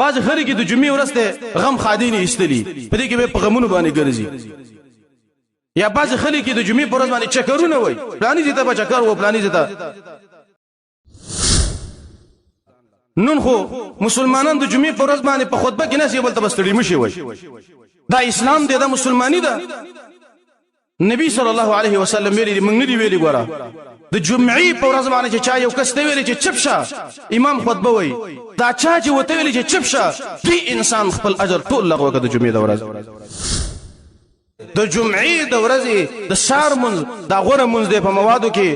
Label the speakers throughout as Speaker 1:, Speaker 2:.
Speaker 1: باز خلک د جمعې ورځ ته غم خادینه ایستلی په دې کې به په غمونو باندې ګرځي یا باز خلک د جمعې پر ورځ باندې چکرونه وای پلاني دي ته به چکر و پلاني دي ته نن خو مسلمانان د جمعې پر ورځ باندې په خطبه کې نشي بلته بستړي مشي وای دا اسلام دی دا مسلمانی ده نبی صلی الله علیه وسلم ویلي موږ نه دی ویلي ګوره د جمعې په ورځ باندې چې چا یو کس ته ویلي چې چپ شه امام خطبه وای دا چا چې وته ویلي چې چپ شه دې انسان خپل اجر ټول لغوه کړ د جمعې د ورځ د جمعې د ورځې د سار منځ دا غوره منځ دی په موادو کې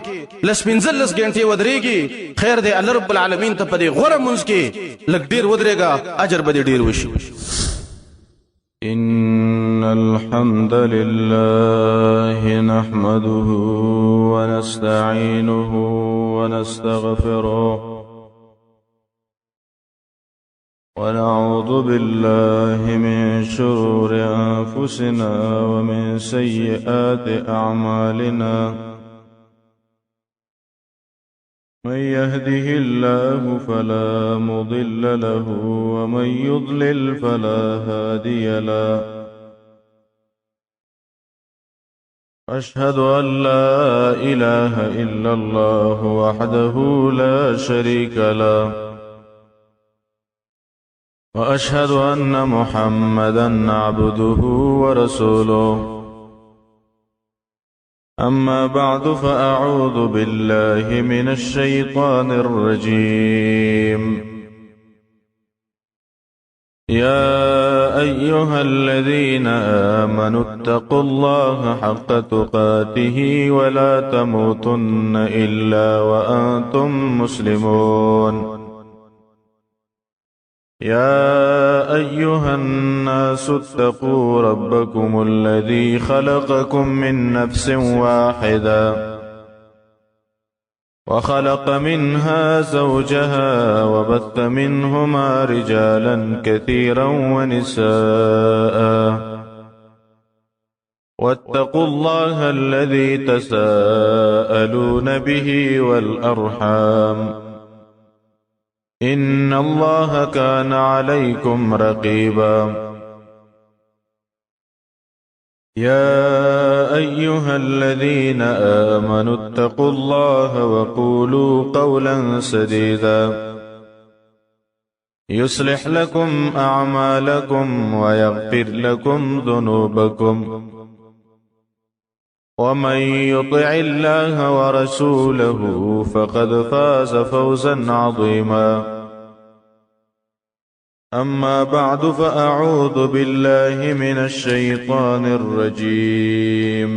Speaker 1: لس 15 غنټې ودرېږي خیر دی الله رب العالمین ته په دې غوره منځ کې لږ ډیر ودرېږه اجر به ډیر وشي
Speaker 2: إن الحمد لله نحمده ونستعينه ونستغفره ونعوذ بالله من شرور أنفسنا ومن سيئات أعمالنا من يهده الله فلا مضل له ومن يضلل فلا هادي له أشهد أن لا إله إلا الله وحده لا شريك له وأشهد أن محمدا عبده ورسوله أما بعد فأعوذ بالله من الشيطان الرجيم يا أيها الذين آمنوا اتقوا الله حق تقاته ولا تموتن إلا وأنتم مسلمون يا أيها الناس اتقوا ربكم الذي خلقكم من نفس واحدة وخلق منها زوجها وبث منهما رجالا كثيرا ونساء واتقوا الله الذي تساءلون به والأرحام إن الله كان عليكم رقيبا يا أيها الذين آمنوا اتقوا الله وقولوا قولا سديدا يصلح لكم أعمالكم ويغفر لكم ذنوبكم ومن يطع الله ورسوله فقد فاز فوزا عظيما أما بعد فأعوذ بالله من الشيطان الرجيم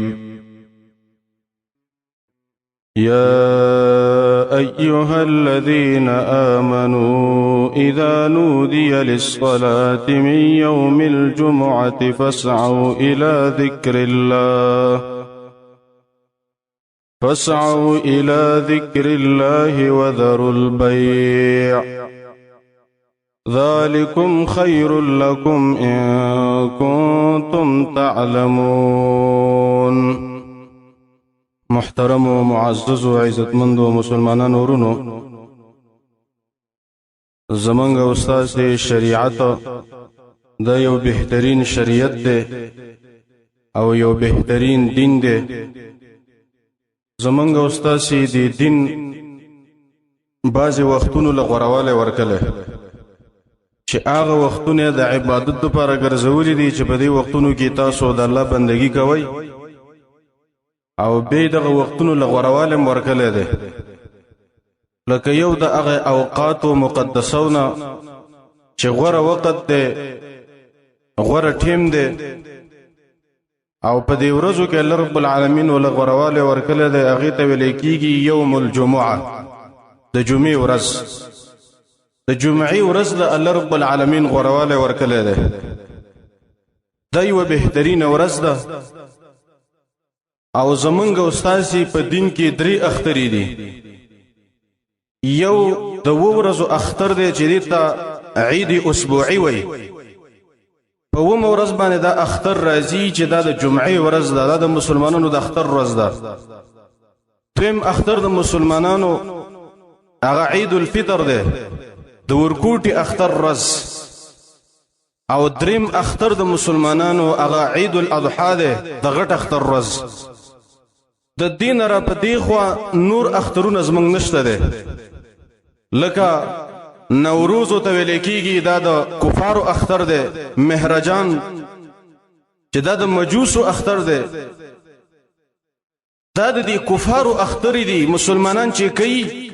Speaker 2: يا أيها الذين آمنوا إذا نودي للصلاة من يوم الجمعة فاسعوا إلى ذكر الله وذروا البيع ذلكم خير لكم إن كنتم تعلمون. محترم و معزز و عزتمند و مسلمانان ورونو، زمانګ استاد شریعت دا یو بهترین شریعت دی او یو بهترین دین دی. زمانګ استاد دی دین بعضی وختونو لغورواله ورکله چې هغه وختونه د عبادت لپاره ګرځولې دي چې په دې وختونو کې تاسو د الله بندگی کوئ او به دغه وختونو لغورواله ورکله ده لکه یو د هغه اوقات مقدسونه چې غوره وخت ده غوره ټیم ده او په دې ورځو کې الله رب العالمین ول غورواله ورکله ده هغه ته ویل کېږي یوم الجمعه د جمعې ورځ. د جمعې ورځ له الله رب العالمین غورواله ورکله ده دا یو بهترین ورځ ده او زمونږ استاد په دین کې درې اخترې دي. یو د ورځو اختر دی چې دته عید اسبوعي وي. په ومه ورځ باندې دا اختر راځي چې دا د جمعې ورځ ده، دا د مسلمانانو د اختر ورځ ده. دویم اختر د مسلمانانو هغه عید الفطر ده، د ورکوټي اختر ورځ او دریم اختر د مسلمانانو هغه عید الاضحى ده د غټ اختر ورځ د دین را پدې خو نور اخترونه زمنګ نشته ده لکه نوروز ته ویل کېږي دا د کفارو اختر ده مهرجان چې دا د مجوسو اختر ده دا د دې کفارو اختر دي مسلمانان چې کوي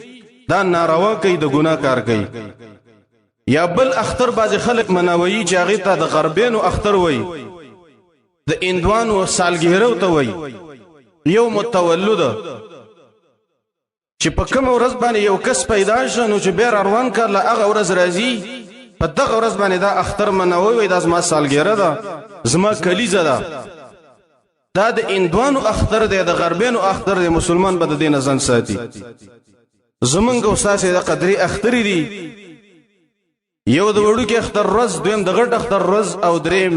Speaker 2: دا ناروا کوي د ګناه کار کوي یا بل اختر باز خلک مناوي چې هغه ته د غربینو اختر وای د اندوانو سالګیرو ته وای یوم التولد چې په کوم ورځ باندې یو کس پیدا شنو چې بیر روان کړل هغه ورځ راځي په دغه ورځ باندې دا اختر مناوي وای د زما سالګیره ده زما کلیزه ده دا د اندوانو اختر دی د غربینو اختر دی مسلمان به د دین ځان ساتي زمونږ استاد د قدرې اختر دي یو د وړو کې اختر ورځ دویم د غټ اختر ورځ او دریم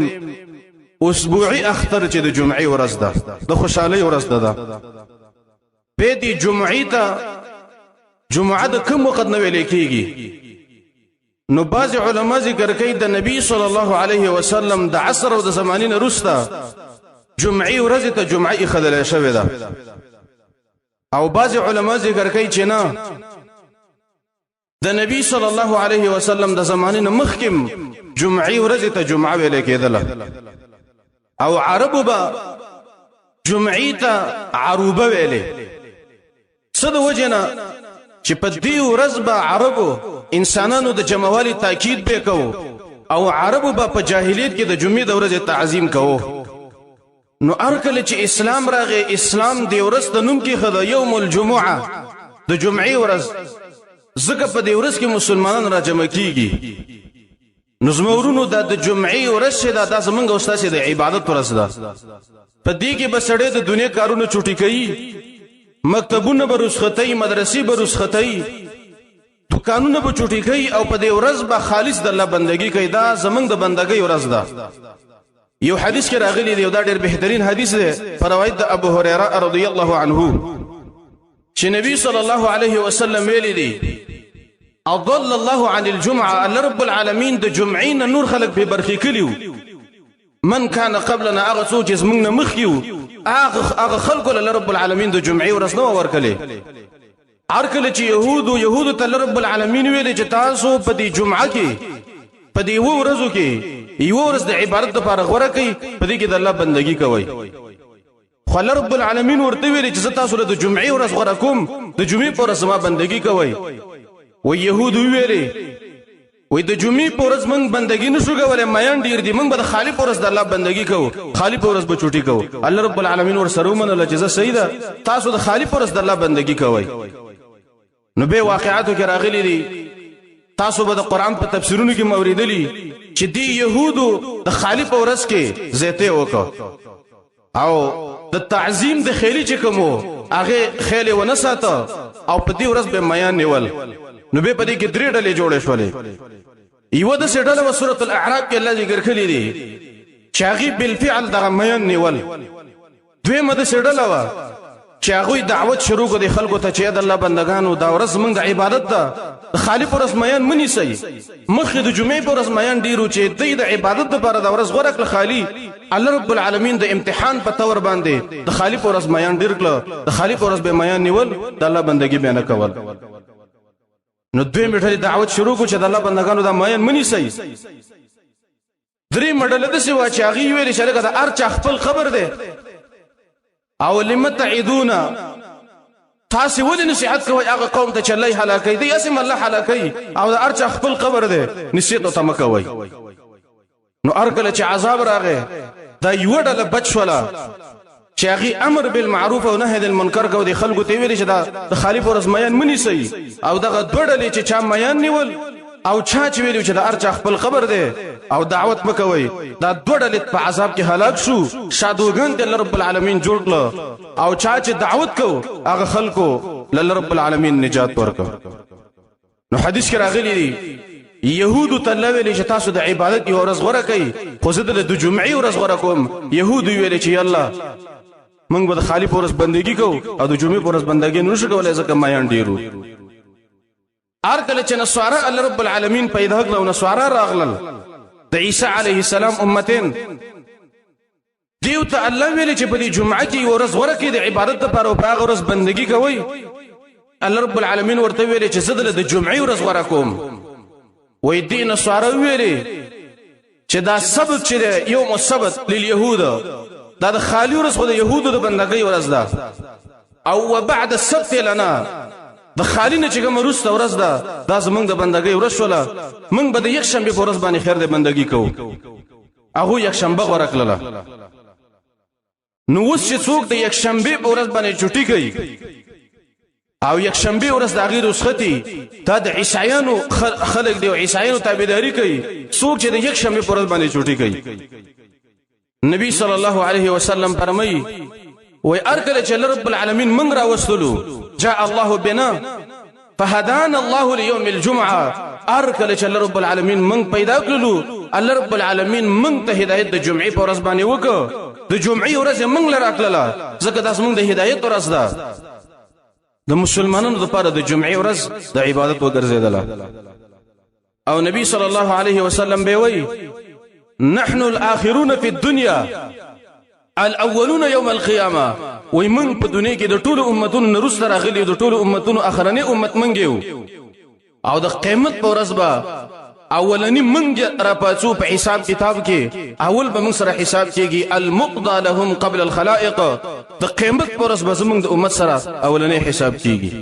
Speaker 2: اسبوعي اختر چې د جمعې ورځ ده د خوشحالۍ ورځ ده به دې جمعې ته جمعه د کوم وخت نه ویل کېږي نو بعض علما ذکر کوي د نبی صلی الله علیه وسلم د عصر او د زمانین وروسته جمعې ورځ ته جمعې خدای شوی ده او بعض علما ذکر کوي چې نه د نبی صلی الله علیه وسلم د زمانین مخکم جمعې ورځ ته جمعه ویل کېدله او عربو به جمعې ته عروبه ویلې څه د وجنه چې په دې ورځ به عربو انسانانو د جمعوالي تاکید به کوو او عربو به په جاهلیت کې د جمعې د ورځې تعظیم کوو نو ارکل چې اسلام راغی اسلام دی ورځ د نوم کې خدا یوم الجمعه د جمعې ورځ زکه په دې ورځ کې مسلمانان را جمع کیږي نو زمورونو د جمعې ورځ ده د زمونږ استاد د عبادت ورځ ده په دې کې به سړی د دنیا کارونه چوټي کوي مکتبونه به رسختي مدرسې به رسختي دکانونه به چوټي کوي او په دې ورځ به خالص د الله بندگی کوي دا زمونږ د بندګۍ ورځ ده یو حدیث کې راغلی دی دا ډېر بهترین حدیث دی پر روایت د ابو هريره رضی الله عنه چې نبی صلی الله علیه وسلم ویلي دی اضل الله عن الجمعه الله رب العالمین د جمعین نور خلق به برخي کلیو من كان قبلنا اغه سوچ زمنګ مخيو اغه خلق له رب العالمین د جمعې ورځ نو ورکلي ارکل چې يهود ته رب العالمین ویلي چې تاسو په دې جمعه کې په دې ورځو کې یو ورځ د عبادت لپاره غوړه کوي په دې کې د الله بندگی کوي خو رب العالمین ورته ویلي چې تاسو له جمعې ورځ غوړه کوم د جمعې پر ورځ ما بندگی کوي و يهود ویلي وې د جمعې پر ورځ موږ بندگی نشو کولای میان ډیر دي موږ به خالی پر ورځ د الله بندگی کوو خالی پر ورځ به چوټي کوو الله رب العالمین ور سره ومنله چې صحیح ده تاسو د خالی پر ورځ د الله بندگی کوي نو به واقعاتو کې راغلي دي تاسو به د قران په تفسیرونو کې موریدلی چې دی يهودو د خالی په ورځ کې زیته وکړه او د تعظیم د خېلی چې کومو هغه خېلی ونه ساته او په دې ورځ به میان نیول نو به په دې کې درې ډلې جوړې شولې یو د سټاله و سورۃ الاعراف کې الله ذکر کړی دی چې هغه بالفعل د میان نیول دویمه د سټاله و چې هغه دعوت شروع کړي خلکو ته چې د الله بندگانو دا ورځ موږ د عبادت ده خالی پر ورځ میان منی سي مخه د جمعې پر ورځ میان ډیرو چې د عبادت لپاره د ورځ غوړه کړ خالی الله رب العالمین د امتحان په تور باندې د خالی پر ورځ میان ډیر کړ د خالی پر ورځ به میان نیول د الله بندگی بیان کول نو دوی میټه دعوت شروع کو چې د الله بندگانو دا میان منی سي درې مډل د سی واچ هغه ویل چې لکه د ارچ خپل خبر ده او لمت تعيدون تاسو ولې نصيحت کوي هغه قوم ته چې الله هلاکي دی اسم الله هلاکي او د ارچ خپل قبر ده نصيحت ته مکوي نو ارکل چې عذاب راغی دا یو ډله بچولا چې هغه امر بالمعروف او نهي عن المنکر کو دي خلکو ته ویل چې دا د خالف ورځ میان منی سي او دغه دوړلې چې چا میان نیول او چا چې ویل چې د ارچ خپل قبر ده او دعوت مکوي دا دوړلې په عذاب کې هلاک شو شادوغان ته رب العالمین جوړ کړ او چا چې دعوت کو هغه خلکو ل رب العالمین نجات ورکړ نو حدیث کې راغلی دی يهود تلوي چې تاسو د عبادت یو ورځ غوړه کوي خو زه د جمعې ورځ غوړه کوم يهود ویل چې الله موږ به خالی پر ورځ بندگی کوو او د جمعې پر ورځ بندگی نشو کولای ځکه میان ډیرو ار کله چې نسوارا الله رب العالمین پیدا کړو نسوارا راغلل
Speaker 1: د عیسی علیه السلام امتین دیو ته الله ویل چې په دې جمعه کې ورځ غوړه کې د عبادت لپاره او په هغه ورځ بندګي کوي الله رب العالمین ورته ویل چې زه د جمعې ورځ غوړه کوم وې دین نصارا ویل چې دا سبت چې یوم السبت لليهود دا د خالی ورځ خو د يهودو د بندګۍ ورځ ده او وبعد السبت لنا د خالی نه چې کوم وروسته ورځ ده دا زمونږ د بندګۍ ورځ شوله موږ به د یک شنبه په ورځ باندې خیر د بندګۍ کوو هغه یک شنبه غوړه کړله نو اوس چې څوک د یک شنبه په ورځ باندې چټي کوي او یک شنبه ورځ د غیر وسختي دا د عیسایانو خلق دی او عیسایانو تابعداري کوي څوک چې د یک شنبه په ورځ باندې چټي کوي نبی صلی الله علیه وسلم فرمایي وای ارکل چې رب العالمین من را وصلو جاء الله بنا فهدانا الله ليوم الجمعه ارکل چې رب العالمین من پیدا کړلو الله رب العالمین من ته هدایت د جمعې په ورځ باندې وکړه د جمعې ورځ من لره کړله ځکه داس موږ د هدایت ورځ ده د مسلمانانو لپاره د جمعې ورځ د عبادت وګرځیدله او نبی صلی الله علیه وسلم به وی نحن الاخرون في الدنيا الاولون يوم القيامه ومن په دنیا کې د ټولو امتونو نرسته راغلي د ټولو امتونو اخرنی امت منګیو او د قیامت په ورځ به اولنی منګ را پاتو په حساب کتاب کې اول به موږ سره حساب کېږي المقضى لهم قبل الخلائق د قیامت په ورځ به زموږ د امت سره اولنی حساب کېږي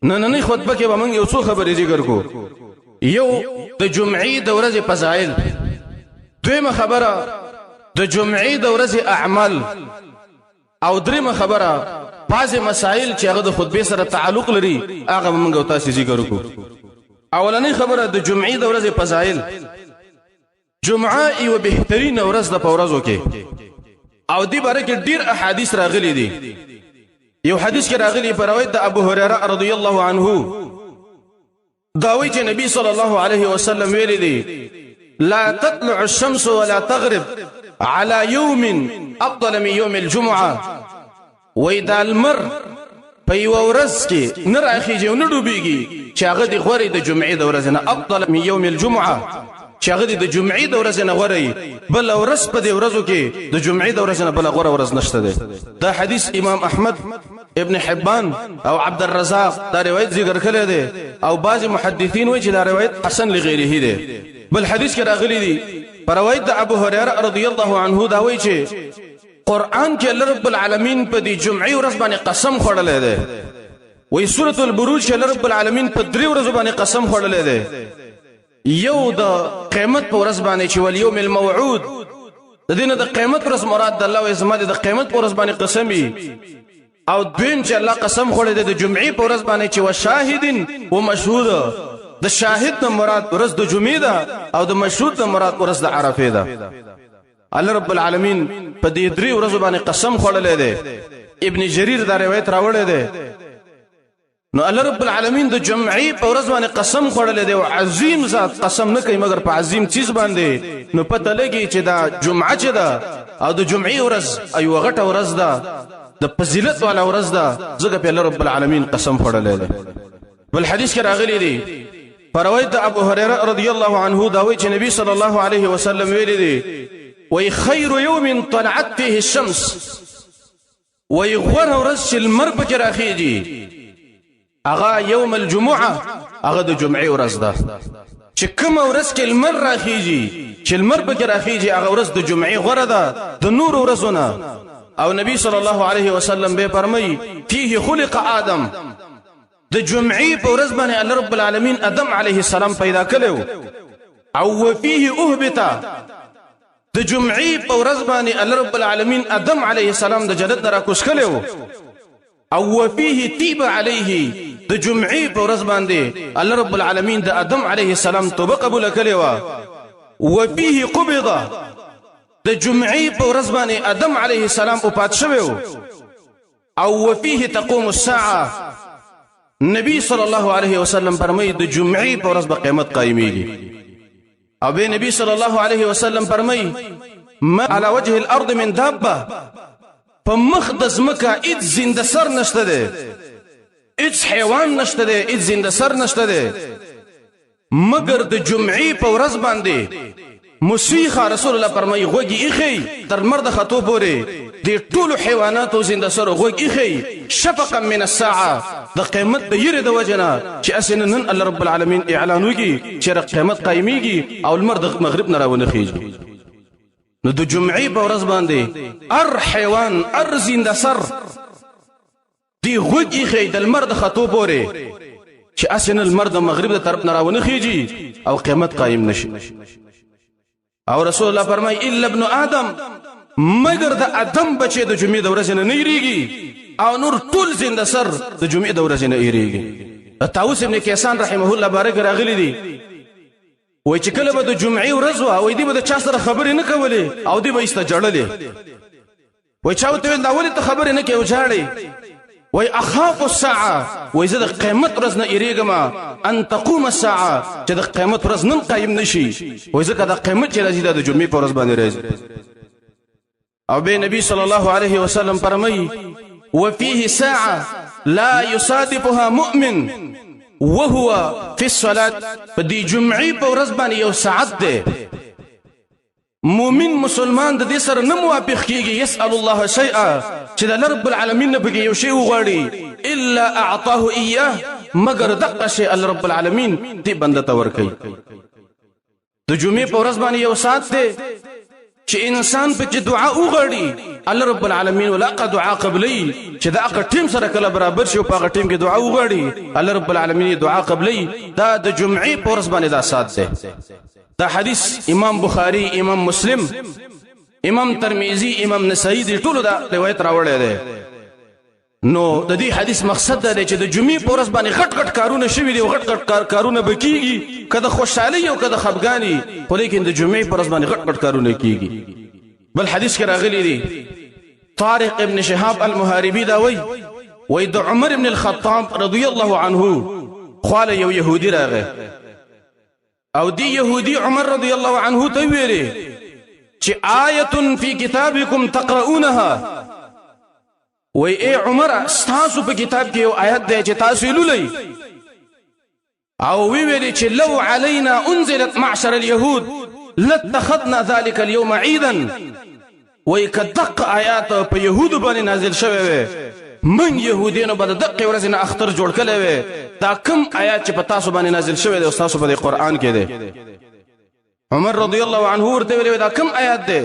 Speaker 1: نن خطبه کې به موږ یو څو خبرې ذکر کو یو د جمعې د ورځې فضایل دویمه خبره د جمعې د ورځې اعمال او دریمه خبره بعض مسائل چې هغه د خطبه سره تعلق لري هغه موږ تاسو ذکر وکړو اولنی خبره د جمعې د ورځې فضایل جمعه یو بهترین ورځ ده په ورځو کې او دې باره کې ډیر احادیث راغلي دي یو حدیث کې راغلي په روایت د ابو هريره رضی الله عنه دا وایي چې نبی صلی الله علیه وسلم ویلي دي لا تطلع الشمس ولا تغرب على يوم افضل من يوم الجمعه واذا المر په یو ورځ کې نه راخیږي او نه ډوبېږي چې هغه د غوړې د جمعې د ورځې نه افضل من يوم الجمعه چې هغه د جمعې د ورځې نه غوړې بل ورځ په دې ورځو کې د جمعې د ورځې نه بل غوړه ورځ نشته ده دا حدیث امام احمد ابن حبان او عبد الرزاق دا روایت ذکر کړی دی او بعض محدثین وایي چې دا روایت حسن لغیره دی بل حدیث کې راغلی دی پر روایت د ابو هريره رضی الله عنه دا وایي چې قران کې الله رب العالمین په دې جمعې ورځ باندې قسم خوړلې ده وایي سورۃ البروج کې الله رب العالمین په درې ورځو باندې قسم خوړلې ده یو د قیامت په ورځ باندې چې ول یوم الموعود د دینه د قیامت ورځ مراد د الله او زما د قیامت په ورځ باندې قسمی او دویم چې الله قسم خوړلې ده د جمعې په ورځ باندې چې وشاهد و مشهود د شاهد د مراد ورځ د جمعې ده او د مشهود د مراد ورځ د عرفه ده الله رب العالمین په دې درې ورځو باندې قسم خوړلې ده ابن جرير دا روایت راوړی ده نو الله رب العالمین د جمعې په ورځ باندې قسم خوړلې ده او عظیم ذات قسم نه کوي مگر په عظیم چیز باندې نو پته لګي چې دا جمعه چې ده او د جمعې ورځ ایو غټه ورځ ده د فضیلت والا ورځ ده ځکه په الله رب العالمین قسم خوړلې ده بل حدیث کې راغلی دی فروایت ابو هريره رضی الله عنه دا وایي چې نبی صلی الله علیه وسلم ویلي دی وی خیر یوم طلعت فيه الشمس وی غوره ورځ چې لمر پکې راخیږي هغه یوم الجمعه هغه د جمعې ورځ ده چې کوم ورځ کې لمر راخیږي چې لمر پکې راخیږي هغه ورځ د جمعې غوره ده د نور ورځونه او نبی صلی الله علیه وسلم به فرمایي فيه خلق آدم د جمعې په ورځ باندې الله رب العالمین آدم علیه السلام پیدا کړو او فيه اهبط د جمعې په ورځ باندې الله رب العالمین آدم علیه السلام د جنت نه راکوش کړو او فيه تيب عليه د جمعې په ورځ باندې الله رب العالمین د آدم علیه السلام توبه قبول کړو او فيه قبض د جمعې په ورځ باندې آدم علیه السلام وفات شوی او فيه تقوم الساعه نبی صلی الله علیه وسلم فرمایي د جمعې په ورځ به قیامت قائميږي او به نبی صلی الله علیه وسلم فرمایي ما على وجه الارض من دابه فمخدز مکه اذ زنده سر نشته ده اذ حیوان نشته ده اذ زنده سر نشته ده مگر د جمعې په ورځ باندې مسیخه رسول الله فرمایي غوږی ایخی تر مرد خطو پورې د ټولو حیواناتو زنده سره غوږ ایخی شفقا من الساعه د قیامت د یری د وجنه چې اسنه نن الله رب العالمین اعلان وکي چې قیامت قایمیږي او المرد مغرب نه راونه خيږي نو د جمعې په ورځ باندې ار حیوان ار زنده سر دی غوږ ایخی د المرد خطو پورې چې اسنه المرد مغرب د طرف نه راونه خيږي او قیامت قایم نشي او رسول الله فرمای الا ابن ادم مگر د ادم بچي د جمعې د ورځې نه یریږي او نور ټول زنده سر د جمعې د ورځې نه یریږي طاووس ابن کیسان رحمه الله بارک راغلی دی وای چې کله به د جمعې ورځ وای دی به د چا سره خبرې نه کولې او دی به استجړلې وای چا ته دا ولې ته خبرې نه کوي وجاړي وای اخاف الساعه وای زه د قیامت ورځ نه یریږم ان تقوم الساعه چې د قیامت ورځ نن قایم نشي وای زه کله قیامت چې راځي د جمعې په ورځ باندې راځي او به نبی صلی الله علیه وسلم فرمایي وفيه ساعه لا يصادفها مؤمن وهو في الصلاه فدي جمعې په ورځ باندې یو ساعت ده مؤمن مسلمان د دې سره نه موافق کیږي يسأل الله شيئا چې د رب العالمین نه بګي یو شی وغواړي الا اعطاه اياه مگر دغه شی الله رب العالمین دې بنده ته ورکړي د جمعې په ورځ باندې یو ساعت ده چې انسان په چې دعا وغواړي الله رب العالمین ولاقه دعا قبلي چې دا هغه ټیم سره کله برابر شي او په هغه ټیم کې دعا وغواړي الله رب العالمین دعا قبلي دا د جمعې په ورځ باندې دا سات ده دا حدیث امام بخاری امام مسلم امام ترمذی امام نسائی دې ټولو دا روایت راوړی دی نو د دې حدیث مقصد دا دی چې د جمعې په ورځ باندې غټ غټ کارونه شوي دي او غټ غټ کارونه به کیږي که د خوشحالۍ او که د خفګانۍ خو لیکن د جمعې په ورځ باندې غټ غټ کارونه کیږي بل حدیث کې راغلی دی طارق ابن شهاب المحاربي دا وای د عمر ابن الخطاب رضی الله عنه خواله یو يهودي راغی او دی يهودي عمر رضی الله عنه ته ویلي چې آیه فی کتابکم تقرؤونها وای اے عمر تاسو په کتاب کې یو آیت دی چې تاسو لولئ او ویلي چې لو علينا انزلت معشر اليهود لاتخذنا ذلك اليوم عيدا وای کدق آیات په يهودو باندې نازل شوه وي من يهودینو به دغه ورځ نه اختر جوړ کړي وي دا کوم آیات چې په تاسو باندې نازل شوه دي او تاسو په قرآن کې دي عمر رضی الله عنه ورته ویل دا کوم آیات دی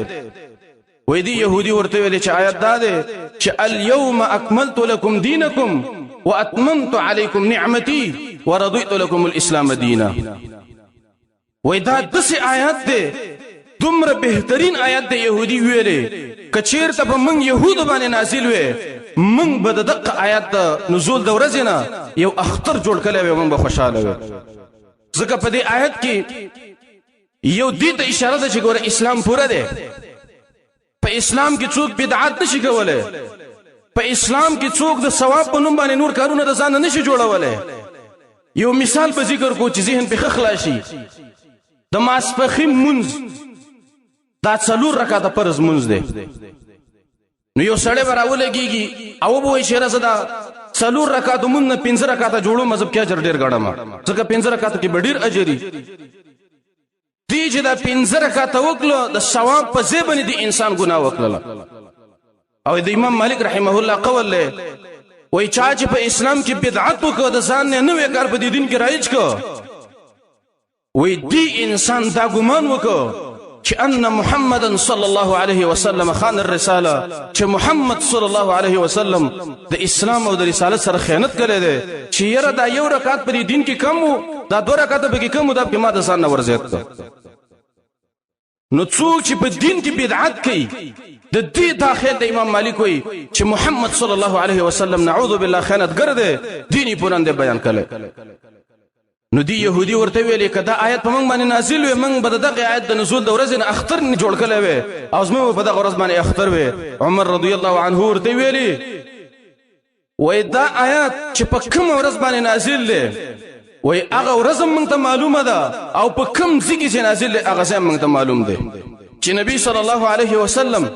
Speaker 1: وای دی يهودي ورته ویل چې آیات دا دی چې اليوم اكملت لكم دينكم واتممت عليكم نعمتي ورضيت لكم الاسلام دينا وای دا دسه آیات دی دومره بهترین آیات دی يهودي ویلې کچیر ته په من يهود باندې نازل وي من به دغه آیات نزول د ورځې نه یو اختر جوړ کړي وي من به خوشاله وي ځکه په دې آیت کې یو دې ته اشاره ده چې ګوره اسلام پوره دی په اسلام کې څوک بدعت نشي کولای په اسلام کې څوک د ثواب په نوم باندې نور کارونه د ځان نشي جوړولای یو مثال په ذکر کو چې ذهن په خلاصي د ماسپخین منځ دا څلور رکعاته فرض منځ دی نو یو سړی براولګيږي او به شهره زدا څلور رکعاته منځ نه 15 رکعاته جوړو مذهب کې اجر ډیر غړم ځکه 15 رکعاته کې ډیر اجري دی چې دا 15 رکعاته وکړو د ثواب په ځای باندې دی انسان ګناه وکړه او د امام مالک رحمه الله قول له وای چا چې په اسلام کې بدعت وکړه د ځان نه نوې کار په دین کې رایج کو وای دی انسان دا ګمان وکړه چې ان محمدن صلی الله علیه وسلم خان الرساله چې محمد صلی الله علیه وسلم د اسلام او د رسالت سره خیانت کړی دی چې یره دا یو رکعت په دین کې کم وو دا دوه رکعات به کې کم وو دا په ما د ځان نه ورزیات نو څوک چې په دین کې بدعت کوي د دې داخل د امام مالک وي چې محمد صلی الله علیه وسلم نعوذ بالله خیانت ګرځي دیني پرند بیان کړي نو دی يهودي ورته ویلې کدا آیت په موږ باندې نازل وي موږ به دغه آیت د نزول د ورځې نه اختر نه جوړ کړي وي او زموږ په دغه ورځ باندې اختر وي عمر رضی الله عنه ورته ویلې وای دا آیت چې په کوم ورځ باندې نازل دی وای هغه ورځ موږ ته معلومه ده او په کوم ځای کې نازل دی هغه ځای موږ ته معلوم دی چې نبی صلی الله علیه وسلم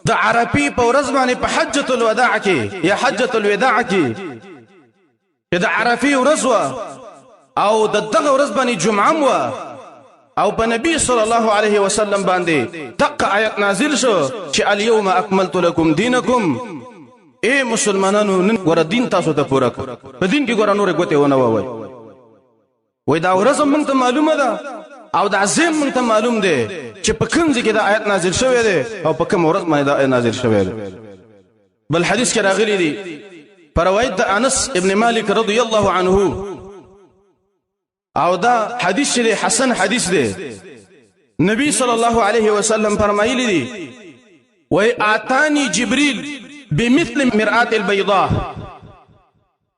Speaker 1: د عرفی په ورځ باندې په حجۃ الوداع کې یا حجۃ الوداع کې د عرفی ورځ او د دغه ورځ باندې جمعه مو او په نبی صلی الله علیه وسلم باندې دغه آیت نازل شو چې الیوم اکملت لکم دینکم. اے مسلمانانو نن ور دین تاسو ته پوره کړ. په دین کې ګور نور غوته ونه وای. وای دا ورځ موږ ته معلومه ده او دا زم موږ ته معلوم دی چې په کوم ځای کې دا آیت نازل شوی دی او په کوم ورځ باندې دا آیت نازل شوی دی. بل حدیث کې راغلی دی پر روایت د انس ابن مالک رضی الله عنه او دا حدیث دی حسن حدیث دی. نبی صلی الله علیه وسلم فرمایلی دی وای آتانی جبريل بمثل مرآة البيضاء.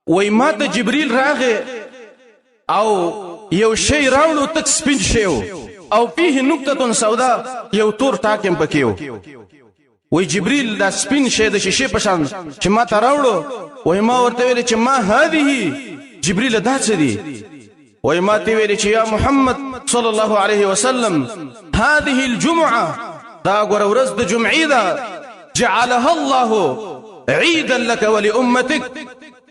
Speaker 1: وای ما ته جبريل راغه او یو شی راوړو تک سپین شیو او فيه نقطه سوداء یو تور ټاکم پکيو. وای جبريل دا سپین شی د شیشه پشان چې ما ته راوړو. وای ما ورته ویل چې ما هذه جبريل دا څه دی. وای ما ته ویل چې یا محمد صلی الله علیه وسلم هذه الجمعه دا ګور ورځ د جمعې ده جعلها الله عيدا لك ولامتك.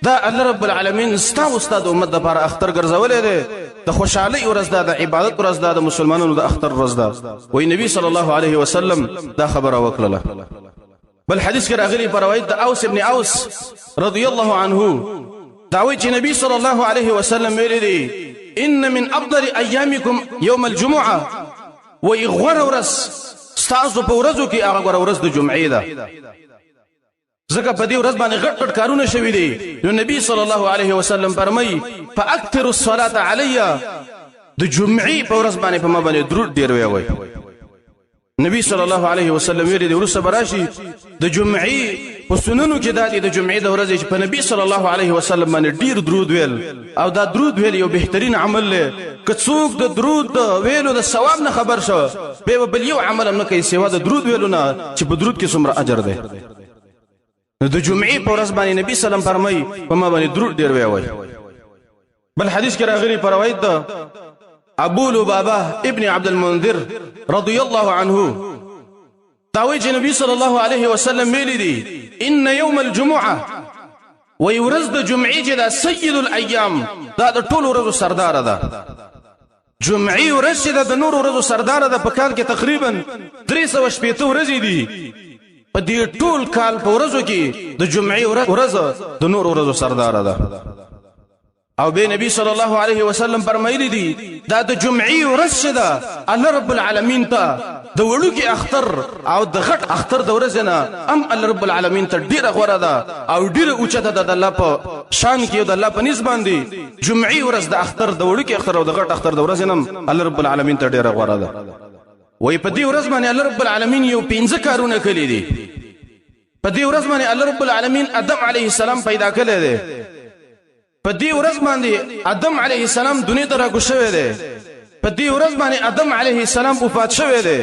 Speaker 1: دا الله رب العالمین ستا استاد امت د لپاره اختر ګرځولې ده. د خوشحالي ورځ ده، د عبادت ورځ ده، د مسلمانانو د اختر ورځ ده. وای نبی صلی الله علیه وسلم دا خبره وکړه. بل حدیث کې راغلی په روایت د اوس ابن اوس رضی الله عنه دا وایي چې نبی صلی الله علیه وسلم ویلي دي ان من افضل ایامکم یوم الجمعه. وای غوره ورځ ستاسو په ورځو کې هغه غوره ورځ د جمعې ده. ځکه په دې ورځ باندې غټ غټ کارونه شوي دي. نو نبی صلی الله علیه وسلم فرمایي فاکثروا الصلاه علی. د جمعې په ورځ باندې په ما باندې درود ډیر وایي. نبی صلی الله علیه وسلم ویلي دی ورسره براشي د جمعې په سننو کې د جمعې د ورځې چې په نبی صلی الله علیه وسلم باندې ډیر درود ویل او دا درود ویل یو بهترین عمل دی. که څوک د درود ویلو د ثواب نه خبر شو به بل یو عمل نه کوي سوا د درود ویلو نه چې په درود کې څومره اجر دی. د جمعې په ورځ باندې نبی سلام فرمایي په ما باندې درود ډیر ویوي. بل حدیث کې راغلی په روایت د ابو لبابه ابن عبد المنذر رضی الله عنه تاوی چې نبی صلی الله علیه وسلم ویلي دي ان یوم الجمعه وی ورځ د جمعې چې دا سید الایام دا د ټولو ورځو سردار ده. جمعې ورځ چې د نور ورځو سردار ده په کال کې تقریبا 360 ورځې دي. په دې ټول کال په ورځو کې د جمعې ورځ د نور ورځو سردار ده. او به نبی صلی الله علیه وسلم فرمایلی دي دا د جمعې ورځ شده الله رب العالمین ته د وړو کې اختر او د غټ اختر د ورځ نه الله رب العالمین ته ډیره غوړه ده او ډیره اوچته ده د الله په شان کې او د الله په نسبت باندې. جمعې ورځ د اختر د وړو کې اختر او د غټ اختر د ورځ نه الله رب العالمین ته ډیره غوړه ده. وای په دې ورځ باندې الله رب العالمین یو 15 کارونه کړی دي. په دې ورځ باندې الله رب العالمین آدم علیه السلام پیدا کړی دی. په دې ورځ باندې آدم علیه السلام دنیا ته راغو شوی دی. په دې ورځ باندې آدم علیه السلام وفات شوی دی.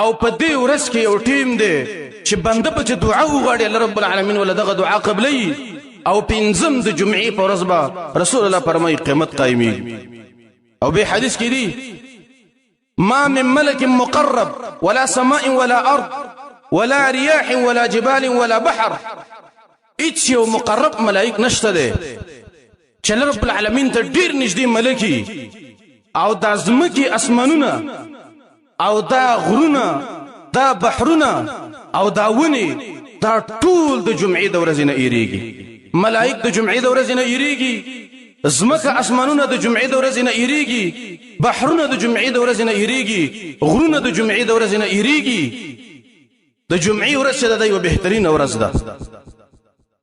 Speaker 1: او په دې ورځ کې یو ټیم دی چې بنده په دعا وغواړي الله رب العالمین ول دغه دعا قبلې. او پنځم د جمعې په ورځ به رسول الله فرمایي قیامت قائمي. او به حدیث کې دی ما من ملك مقرب ولا سماء ولا ارض ولا رياح ولا جبال ولا بحر. ايش یو مقرب ملائک نشته ده چې رب العالمین ته ډیر نږدې ملکی. او د ازمکي اسمانونه او دا غرونه دا بحرونه او دا ونی دا ټول د جمعې د ورځې نه ایریږي. ملائک د جمعې د ورځې نه ایریږي. زمکه اسمانونه د جمعې د ورځې نه ایریږي. بحرونه د جمعې د ورځې نه ایریږي. غرونه د جمعې د ورځې نه ایریږي. د جمعې ورځ د یو بهترین ورځ ده.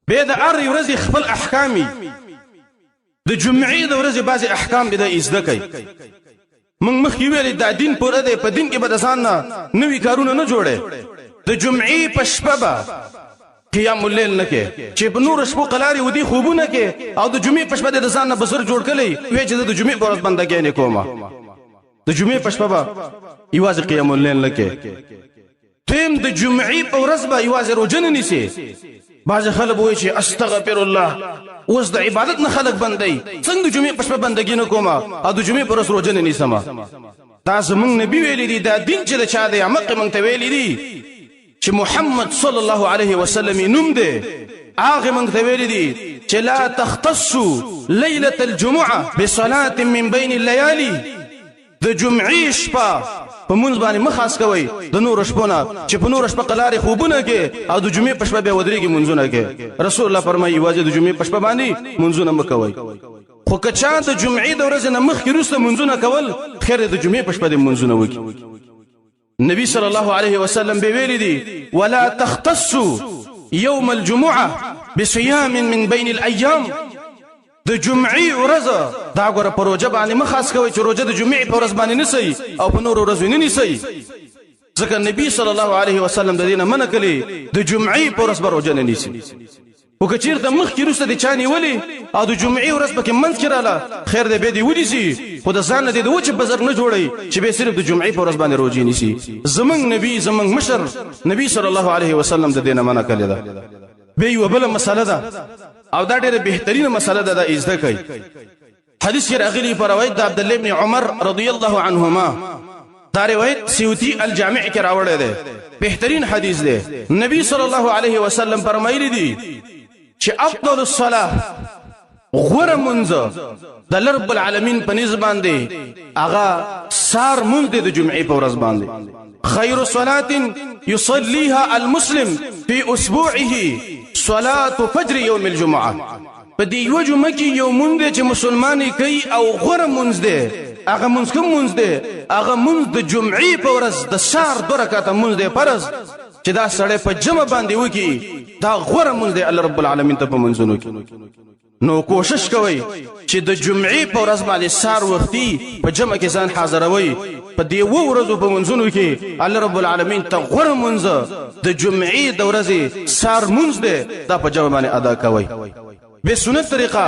Speaker 1: به د ار ورځ خپل احکامي د جمعې د ورځې بعضي احکام به د ازده کوي. موږ مخکې ویل د دین پوره دی. په دین کې به د ځان نوي کارونه نه جوړي. د جمعې په شپه به قیام الليل نه کې چې په نور شپو قلاري ودي خوبونه کې او د جمعې په شپه د ځان نه بسر جوړ کړي وې چې د جمعې په ورځ بندګۍ نه کومه. د جمعې په شپه به یوازې قیام الليل نه کې. تیم د جمعې په ورځ به یوازې روزه نه نیسي. بعض خلک وایي چې استغفر الله اوس د عبادت نه خلک بندي څنګه د جمعې په شپه بندګي نه کومه او د جمعې په ورځ روزه نه نیسم. دا زمونږ نبی ویلي دي دا دین چې د چا دی امق مونږ ته ویلي دي چې محمد صلی الله علیه وسلم نوم دی. هغه مونږ ته ویلي دي چې لا تختصوا ليله الجمعه بصلاه من بين الليالي. د جمعې شپه په مونږ باندې مخاص کوي د نور شپونه چې په نور شپه قلارې خوبونه کې او د جمعې په شپه به ودرېږي منځونه کې رسول الله فرمایي واځي د جمعې په شپه باندې منځونه مکوي خو که چا د جمعې د ورځې نه مخکې وروسته منځونه کول خیر د جمعې په شپه د منځونه وکړي نبی صلی الله علیه وسلم به ویلي دي ولا تختصوا يوم الجمعه بصيام من بين الايام د جمعې ورځ دا ګوره په روژه باندې مه خاص کوئ چې روژه د جمعې په ورځ باندې نیسئ او په نورو ورځو نه نیسئ ځکه نبي صلی الله علیه وسلم د دې نه منع کړي د جمعې په ورځ به روژه نه نیسي خو که چېرته مخکې وروسته دې چا نیولې او د جمعې ورځ پکې منځ کې راله خیر دی بیا دې ونیسي خو د ځان نه دې د وچې بزر نه جوړئ چې بیا صرف د جمعې په ورځ باندې روژې نیسي زموږ نبي زموږ مشر نبي صلی الله علیه وسلم د دې نه منع کړې ده بیا یوه بله مسله ده او دا ډېره بهترینه مسله ده دا یې زده کړئ حدیث کې راغلی په روایت د عبدالله ابن عمر رضی الله عنهما دا روایت سیوطي الجامع کې راوړی دی بهترین حدیث دی نبی صلی الله علیه وسلم فرمایلی دي چې افضل الصلاه غوره منځ د الله رب العالمین په نسبت باندې هغه سار مونږ دی د جمعې په ورځ باندې خیر صلاه يصليها المسلم في اسبوعه صلاه فجر يوم الجمعه په دې یو جمعه کې یو مونږ چې مسلمانې کوي او غوره مونږ دی هغه مونږ کوم مونږ دی هغه مونږ د جمعې په ورځ د سار 2 رکعاته مونږ دی فرض چې دا سړی په جمع باندې وکي دا غوره مونږ دی الله رب العالمین ته په منځونو کې نو کوشش کوئ چې د جمعې په ورځ باندې سار وختي په جمع کې ځان حاضروي په دې ورځو په منځونو کې الله رب العالمین ته غوره مونږ د جمعې د ورځې سار مونږ دی دا په جمع باندې ادا کوئ به سنت طریقه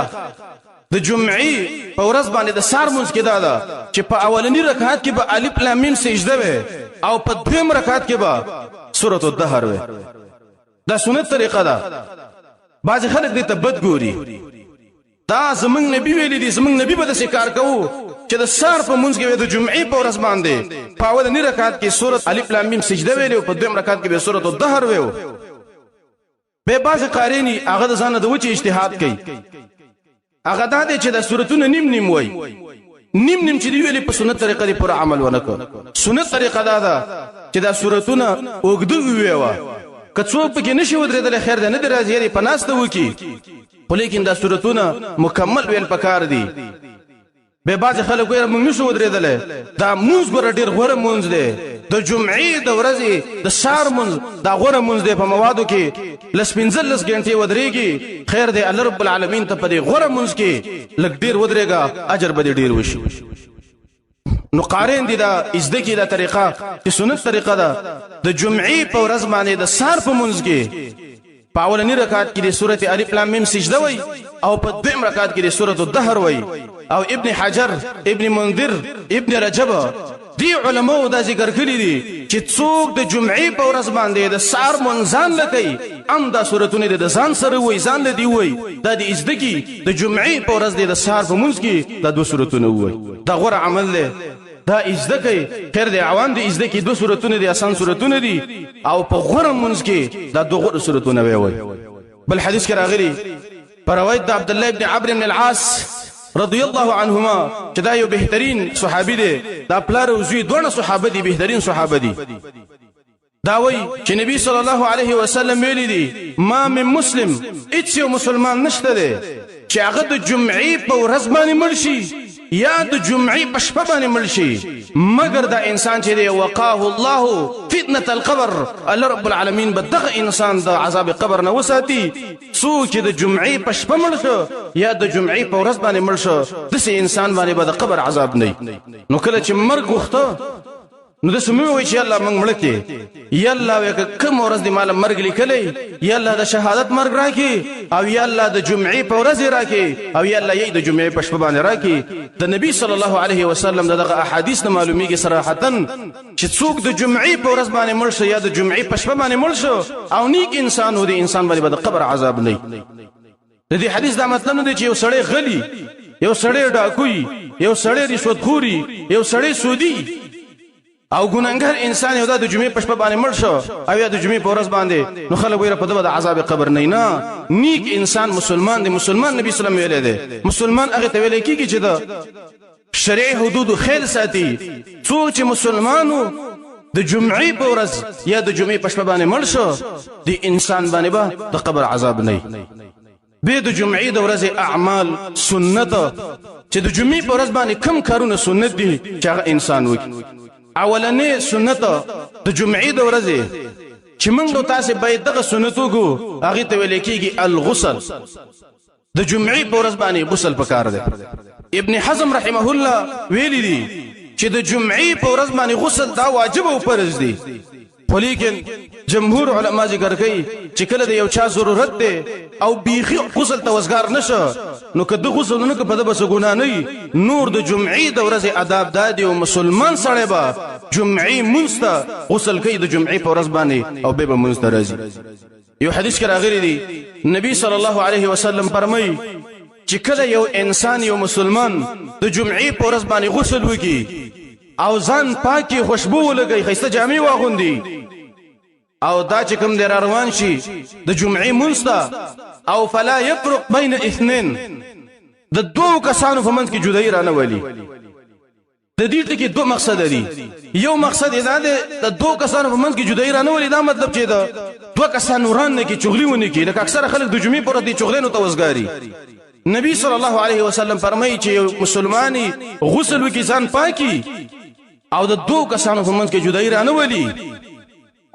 Speaker 1: د جمعې په ورځ باندې د سار مونږ کې دا ده چې په اولنی رکعت کې به الف لام میم سجده وي او په دویم رکعت کې به سورۃ الدهر وي دا سنت طریقه ده بعض خلک دې ته بد ګوري دا زمنګ نبی ویلي دي زمنګ نبی به د کار کوو چې د سار په مونږ کې د جمعې په ورځ باندې په اولنی رکعت کې سورۃ الف لام میم سجده ویلو په دویم رکعت کې به سورۃ الدهر ویو به بعض قارینی هغه د ځان د وچه اجتهاد کوي هغه دا دی چې د سورتونو نیم وای نیم چې دی ویلي په سنت طریقه دی پر عمل ونکړه سنت طریقه دا ده چې دا سورتونه اوږده ویوا که څوک پکې نشي ودرېدل خیر ده نه دی راځي یې پناسته وکي خو لیکن دا سورتونه مکمل ویل پکار دي به بعض خلک وایي موږ نشو ودرېدل دا مونږ ګور ډیر غوره مونږ دی د جمعې د ورځې د سار مونږ دا غوره مونږ دی په موادو کې لسپنځلس غنټې ودرېږي خیر دی الله رب العالمین ته په دې غوره مونږ کې لږ ډیر ودرېګا اجر به ډیر وشي نو قارین دي دا ازده کی دا طریقه چې سنت طریقه ده د جمعې په ورځ باندې د سار په مونږ کې په اولنی رکعت کې د سورۃ الف لام میم سجده وای او په دویم رکعت کې د سورۃ الدهر وای او ابن حجر ابن منذر ابن رجب دی علماء دا ذکر کړی دي چې څوک د جمعې په ورځ باندې د سار منځان لکې ام دا سورتونه د ځان سره وای ځان لدی وای دا د ازده کی د جمعې په ورځ د سار په منځ کې دا 2 سورتونه وای دا غوړه عمل دی دا ازده کوي خیر دی عوام دی ازده کی 2 سورتونه دي آسان سورتونه دي او په غوړه منځ کې دا 2 غوړه سورتونه وای بل حدیث کې راغلی پر روایت د عبد الله ابن عمرو بن العاص رضی الله عنهما چې دا یو بهترین صحابي دی دا پلار او زوی دوه صحابه دي بهترین صحابه دي دا وای چې نبی صلی الله علیه وسلم ویلي دي ما من مسلم اڅ یو مسلمان نشته دی چې هغه د جمعې په ورځ باندې مړ شي یا د جمعې په شپه باندې مړ شي مگر دا انسان چې دی وقاه الله فتنه القبر الله رب العالمین بدغه انسان د عذاب قبر نه وساتي څوک چې د جمعې په شپه مړ شو یا د جمعې په ورځ باندې مړ شو دسه انسان باندې به د قبر عذاب نه نو کله چې مرګ وخته نو د سمو وی چې الله موږ مړ کې یا الله وکم ورځ دی مال مرګ لیکلی یا الله د شهادت مرګ راکې او یا الله د جمعې په ورځ راکې او یا الله یې د جمعې په شپه باندې راکې د نبی صلی الله علیه وسلم دغه احادیث نه معلومیږي صراحتا چې څوک د جمعې په ورځ باندې مړ شي یا د جمعې په شپه باندې مړ شو او نیک انسان و دي انسان باندې د قبر عذاب نه د دې حدیث دا مطلب نه دی چې یو سړی غلی یو سړی ډاکوي یو سړی رشوت خوري یو سړی سودی او ګناګار انسان یو د جمعې په شپه باندې مړ شو او یا د جمعې په ورځ باندې نو خلک ویره په دغه عذاب قبر نه نیک انسان مسلمان دی مسلمان نبی صلی الله علیه وسلم ویل دی مسلمان هغه ته ویل کیږي چې شرعي حدود خیل ساتي څوک چې مسلمانو د جمعې په ورځ یا د جمعې په شپه باندې مړ شو د انسان باندې به د قبر عذاب نه به د جمعې د ورځې اعمال سنت چې د جمعې په ورځ باندې کم کارونه سنت دي چې هغه انسان وکړي اولنې سنت د جمعې د ورځې چې موږ تاسو باید دغه سنت وګو هغه ته ویل کېږي الغسل د جمعې په ورځ باندې غسل پکار دی ابن حزم رحمه الله ویلي دي چې د جمعې په ورځ باندې غسل دا واجب او فرض دي خو لیکن جمهور علما ذکر کوي چې کله د یو چا ضرورت دی او بیخي غسل ته وزګار نشه نو که د غسل نه په دغه بس ګناه نه نور د جمعې د ورځې آداب دادي او مسلمان سره به جمعې منسته غسل کوي د جمعې په ورځ باندې او به منسته راځي یو حدیث کې راغلی دی نبی صلی الله علیه وسلم فرمایي چې کله یو انسان یو مسلمان د جمعې په ورځ باندې غسل وکړي او ځان پاکي خوشبو ولګي خسته جامې واغوندي او دا چې کوم در روان شي د جمعې منسته او فلا يفرق بين اثنين د دوه کسانو په منځ کې جدایي رانه ولي د دې ټکي دوه مقصد دي یو مقصد دا دی د دوه کسانو په منځ کې جدایي رانه ولي دا مطلب چې دا دوه کسان وران نه کې چغلي ونی کې لکه اکثر خلک د جمعې پر دې چغلینو توسګاری نبی صلی الله علیه وسلم فرمایي چې مسلمانی غسل وکي ځان پاکي او د دوه کسانو په منځ کې جدایي رانه ولي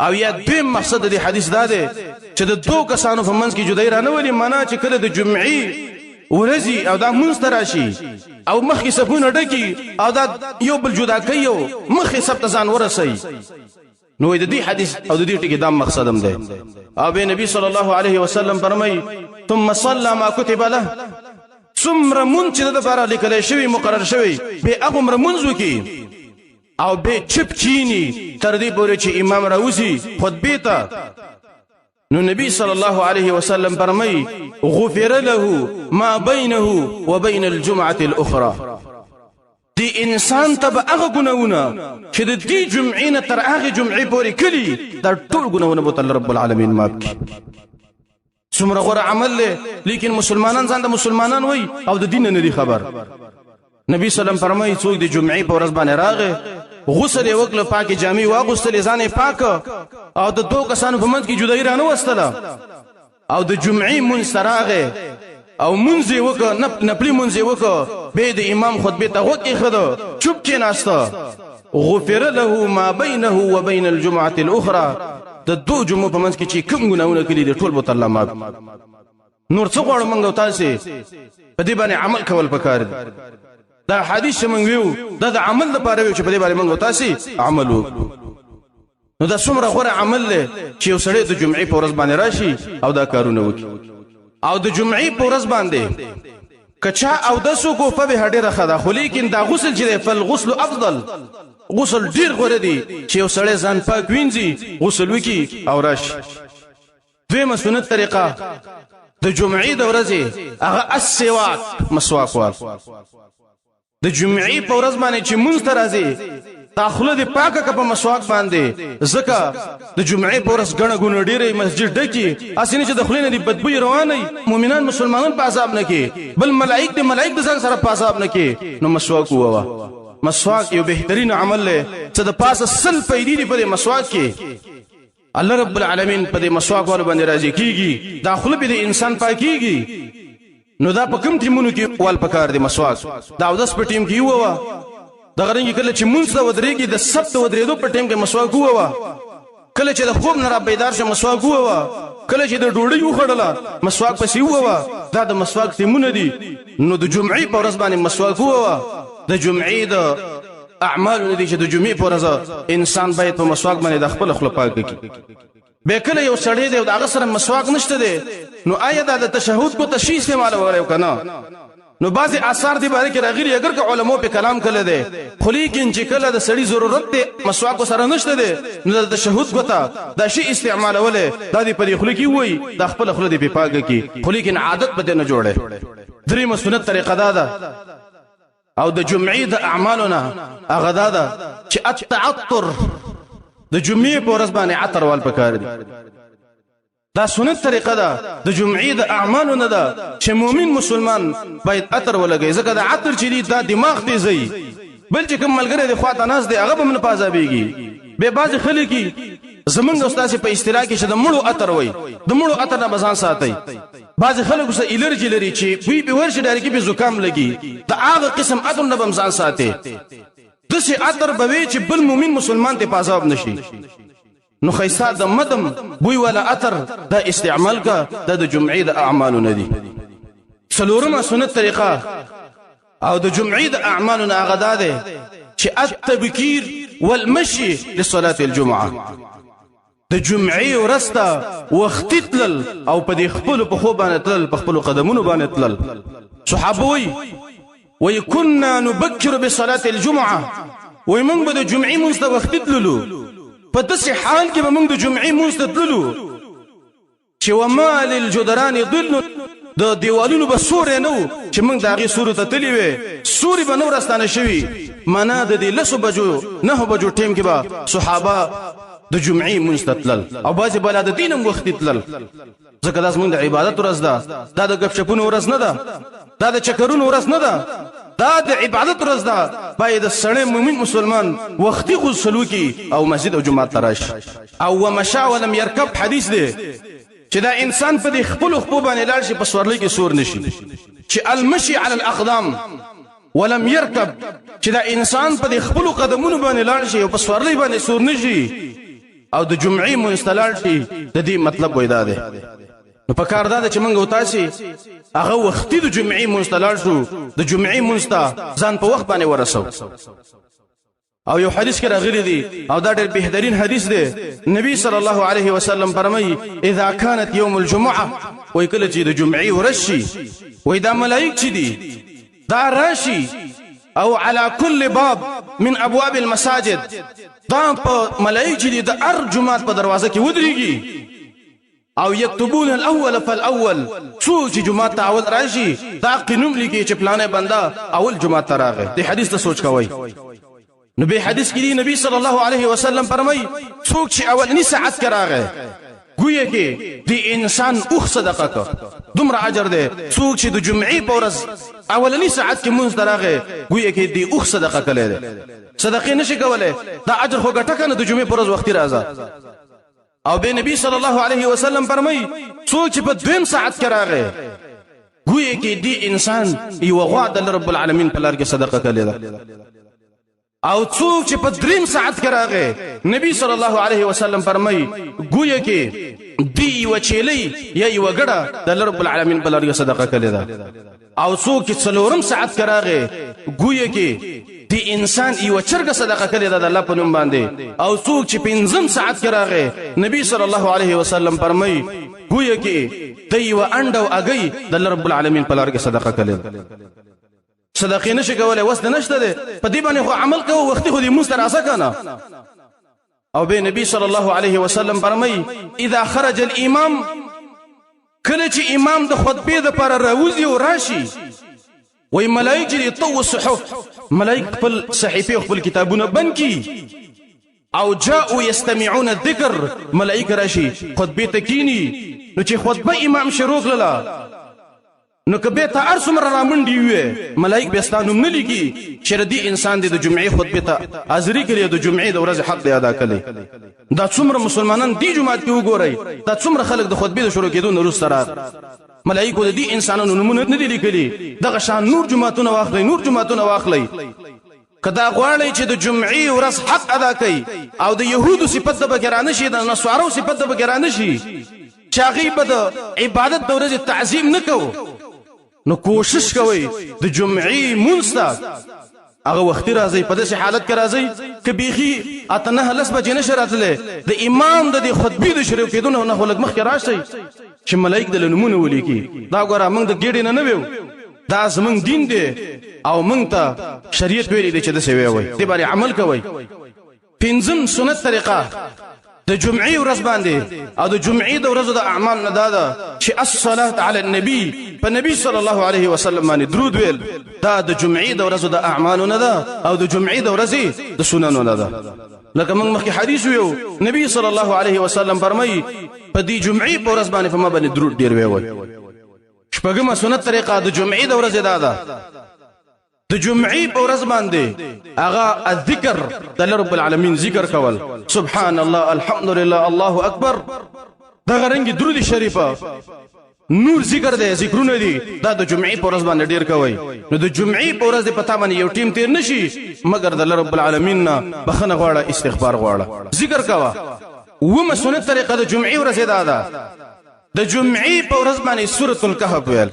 Speaker 1: او یا دویم مقصد د حدیث دا دی چې د دوه کسانو په منځ کې جدایي رانه ولي معنا چې کله د جمعې ورځي او دا منځ راشي او مخکې صفونه ډکی او دا یو بل جدا کوي او مخکې سب ځان ورسي نو د دې حدیث او د دې ټکی دا مقصد هم دی او به نبی صلی الله علیه وسلم فرمایي ثم صلى ما كتب له ثم من چې د لپاره لیکل شوی مقرر شوی به هغه منځ وکي او به چپ چینی تر دې پورې چې امام راوسی خطبه ته نو نبی صلی الله علیه وسلم فرمایي غفر له ما بينه وبين الجمعه الاخرى دی انسان ته هغه ګناونه چې د دې جمعې نه تر هغه جمعې پورې کلی دا ټول ګناونه به رب العالمین معاف کړي څومره غوړه عمل له لیکن مسلمانان ځان د مسلمانان وای او د دین نه دی خبر نبی سلام فرمایي څوک د جمعې په ورځ باندې راغی غسل یې وکړ پاکي جامې واغوستلې ځان یې پاک او د دوه کسانو په منځ کې جدایي رانه وستله او د جمعې منځ راغی او منځ یې وکړ نپلی منځ یې وکړ به د امام خطبه ته وکړ خدو چوپ کې ناشته غفر له ما بينه وبين الجمعه الاخرى د دوه جمعو په منځ کې چې کوم ګناونه کړي دي ټول به الله معاف نور څه غواړو موږ تاسو په دې باندې عمل کول پکار دي دا حدیث موږ ویو دا د عمل لپاره ویو چې په دې باندې موږ تاسو عمل وکړو نو دا څومره غوړه عمل له چې یو سړی د جمعې په ورځ باندې راشي او دا کارونه وکړي او د جمعې په ورځ باندې کچا او د سو کو په هډه راخدا خو لیکن دا غسل چې فل غسل افضل غسل ډیر غوړه دي چې یو سړی ځان پاک وینځي غسل وکي او راشي دویمه سنت طریقه د جمعې د ورځې هغه السواک مسواک وال د جمعې په ورځ باندې چې مونږ ته راځي تاخله دې پاکه په مسواک باندې زکه د جمعې په ورځ غنه غونه ډیره مسجد ډکی اسینه چې د خلینو دی بدبوی رواني مؤمنان مسلمانان په عذاب نه کې بل ملائک د ځان سره په عذاب نه کې نو مسواک ووا مسواک یو بهترین عمل له چې د پاسه سل پیډې دی په مسواک کې الله رب العالمین په دې مسواک ور باندې راضي کیږي داخله به د انسان پاکيږي نو دا په کوم ټیمونو کې وال پکار دی مسواک دا د سپ ټیم کې ووا دا غرنګ کله چې مونږ ته ودرېږي د سبت ودرېدو په ټیم کې مسواک ووا کله چې د خوب نه را بیدار شه مسواک ووا کله چې د ډوډۍ وخړله مسواک پسې ووا دا د مسواک ټیمونه دي نو د جمعې په ورځ باندې مسواک ووا د جمعې د اعمال ندي چې د جمعې په ورځ انسان باید په مسواک باندې د خپل خپل پاک کړي به کله یو سړی دی د هغه سره مسواک نشته دی نو آیا د تشهود کو تشیع استعمال وغیرہ کنه نو بعضی آثار دی باندې کې راغلي اگر که علماء په کلام کله دی خو لیکن چې کله د سړی ضرورت دی مسواک سره نشته دی نو د تشهود کوته د شی استعمال وله د دې په خلک وي د خپل خلک دی په پاک کې خو لیکن عادت به نه جوړه درې سنت طریقه ده او د جمعې د اعمالنا هغه ده چې التعطر د جمعې په ورځ باندې عطر وال پکار دي دا سنت طریقه ده د جمعې د اعمالو نه ده چې مؤمن مسلمان باید عطر ولګي ځکه دا عطر چې دی دا دماغ تیزي بل چې کوم ملګری د خواته ناس دی هغه به من پازابېږي به باز خلک زمونږ استاد په اصطلاح کې چې د مړو عطر وای د مړو عطر نه بزان ساتي باز خلک سره الرجی لري چې بوی به ورشي ډایرکټ به زکام لګي دا هغه قسم عطر نه بمزان ساتي دسه عطر به چې بل مؤمن مسلمان ته پازاب نشي نو خیسا د مدم بوی ولا عطر دا استعمال کا د جمعې د اعمالو نه دي څلورمه سنت طریقه او د جمعې د اعمالو نه غدا ده چې التبکیر والمشي لصلاه الجمعه د جمعې ورسته وخت تلل او په خپل په خو باندې تلل په خپل قدمونو باندې تلل صحابه وي كنا نبكر بصلاه الجمعه وي موږ به د جمعې مونږ ته وخت تللو په داسې حال کې به موږ د جمعې مونږ ته تللو چې وما للجدران ظل د دیوالونو به سورې نه چې موږ د هغې سورو ته تللی وې سوري به نه ورستانه شوي معنا د دې 10 بجو 9 بجو ټیم کې به صحابه د جمعې مونږ ته تلل او بعضې بلا د دین هم وختي تلل ځکه دا زموږ د عبادت ورځ ده دا د ګپ شپونو ورځ نه ده دا د چکرونو ورځ نه ده دا د عبادت ورځ ده باید سړی مؤمن مسلمان وختي غسل وکړي او مسجد او جماعت ته راشي او ومشى ولم يركب حدیث دی چې دا انسان په دې خپلو خپو باندې لاړ شي په سورلۍ کې سور نشي چې المشي على الاقدام ولم يركب چې دا انسان په دې خپلو قدمونو باندې لاړ شي او په سورلۍ باندې سور نشي او د جمعې مستلال شي د دې مطلب وای دا ده نو په کار دا چې موږ وتاسي هغه وختي د جمعې مستلال شو د جمعې مستا ځان په وخت باندې ورسو او یو حدیث کې راغلی دی او دا ډېر بهترین حدیث دی نبی صلی الله علیه وسلم فرمایي اذا كانت يوم الجمعه وای کله چې د جمعې ورشي وای دا ملائک چې دي دا راشي او على كل باب من ابواب المساجد دا په ملائک چې دي د هر جمعات په دروازه کې ودرېږي او یكتبون الاول فالاول څو چې جمعات ته اول راشي دا قانون لیکي چې پلانې بندا اول جمعات ته راغی دې حدیث ته سوچ کوئ نو به حدیث کې نبی صلی الله علیه وسلم فرمای څوک چې اولنی ساعت کې راغی گویا کې دی انسان اوخ صدقه کا دومره اجر ده څوک چې د جمعې په ورځ اولنی ساعت کې مونږ دراغه گویا کې دی اوخ صدقه کړي ده صدقه نشي کولای دا اجر خو ګټه کنه د جمعې په ورځ وختي راځه او به نبی صلی الله علیه وسلم فرمای څوک چې په دویم ساعت کې راغی گویا کې دی انسان یو غوا د رب العالمین په لار کې صدقه کړي ده او څوک چې په دریم ساعت کې راغی نبی صلی الله علیه وسلم فرمای گویا کې دی وچلی یا یو غړه د رب العالمین په لار کې صدقه کړي ده او څوک چې څلورم ساعت کې راغی گویا کې دی انسان یو چرګه صدقه کړي ده د الله په نوم باندې او څوک چې پنځم ساعت کې راغی نبی صلی الله علیه وسلم فرمای گویا کې دی و انډو اگئی د رب العالمین په لار کې صدقه کړي ده صدقه نشي کولای وس نشته ده په دې باندې خو عمل کوو وختي خو دې مستراسه کنه او به نبی صلی الله علیه وسلم فرمای اذا خرج الامام کله چې امام د خطبه د پر راوځي او راشي وای ملائکه دې طو الصحف ملائکه خپل صحیفه خپل کتابونه بند کی او جاءوا يستمعون الذکر ملائکه راشي خطبه تکینی نو چې خطبه امام شروع کړه نو کبه ته ارسم را منډي وي ملائک بستانوم نه لګي شردي انسان د جمعې خطبه ته حاضری کړي د جمعې د ورځ حق دی ادا کړي دا څومره مسلمانان دی جمعات کې وګورئ دا څومره خلک د خطبه د شروع کېدو نه وروسته ملائکه د دې انسانانو نمونه نه دي لیکلي دغه شان نور جمعتونه واخلي نور جمعتونه واخلي کدا غواړي چې د جمعې ورځ حق ادا کړي او د يهودو صفت د بګرانه شي د نصارو صفت د بګرانه شي چاغي بد عبادت د ورځ تعظیم نکوه نو کوشش کوي د جمعې مونستا هغه وخت راځي په داسې حالت کې راځي چې بيخي اتنه لس بجې نشه راتله د امام د خطبې د شروع کېدو نه خلک مخ کې راشي چې ملائک د نمونه ولیکي دا ګوره موږ د ګډې نه ویو دا زمونږ دین دی او موږ ته شریعت ویلي دی چې د څه وی دې باندې عمل کوي پنځم سنت طریقه د جمعې ورځ باندې او د جمعې د ورځو د اعمال نه دادا چې الصلاه علی النبي په نبی صلی الله علیه وسلم باندې درود ویل دا د جمعې د ورځو د اعمال نه ده او د جمعې د ورځې د سننو نه ده لکه موږ مخکې حدیث ویو نبی صلی الله علیه وسلم فرمایي په دې جمعې په ورځ باندې په ما باندې درود ډیر ویوي. شپږمه سنت طریقه د جمعې د ورځې دا ده د جمعې په ورځ باندې هغه الذکر د رب العالمین ذکر کول، سبحان الله الحمدلله الله اکبر. دا غرنګي درود شریفه نور ذکر دی، ذکرونه دي، دا د جمعې په ورځ باندې ډیر کوي. نو د جمعې په ورځ په تامن یو ټیم تیر نشي مگر د رب العالمین نه بخنه غواړه، استغفار غواړه، ذکر کوا. ومه سنت طریقه د جمعې ورځ دا ده د جمعې په ورځ باندې سورۃ الکهف ویل،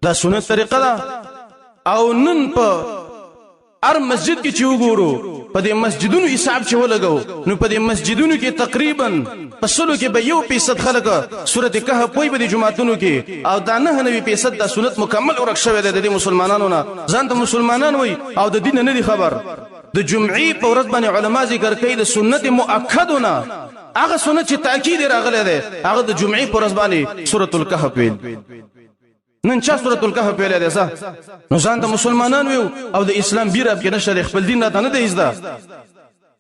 Speaker 1: دا سنت طریقه ده. او نن په هر مسجد کې چې وګورو په دې مسجدونو حساب چې ولګو نو په دې مسجدونو کې تقریبا په سلو کې به 1% خلک سورۃ کهف وایي په دې جمعاتونو کې، او دا 99% د سنت مکمل ورک شوی دی د مسلمانانو نه. ځان ته مسلمانان وایي او د دین نه دي خبر. د جمعې په ورځ باندې علما ذکر کوي د سنت مؤکدونه هغه سنت چې تاکید راغلی دی هغه د جمعې په ورځ باندې سورۃ الکهف ویل. نن چا سورۃ الکهف ویلې ده څه نو ځان ته مسلمانان ویو او د اسلام بیراب کې نشته خپل دین راته نه دی زده.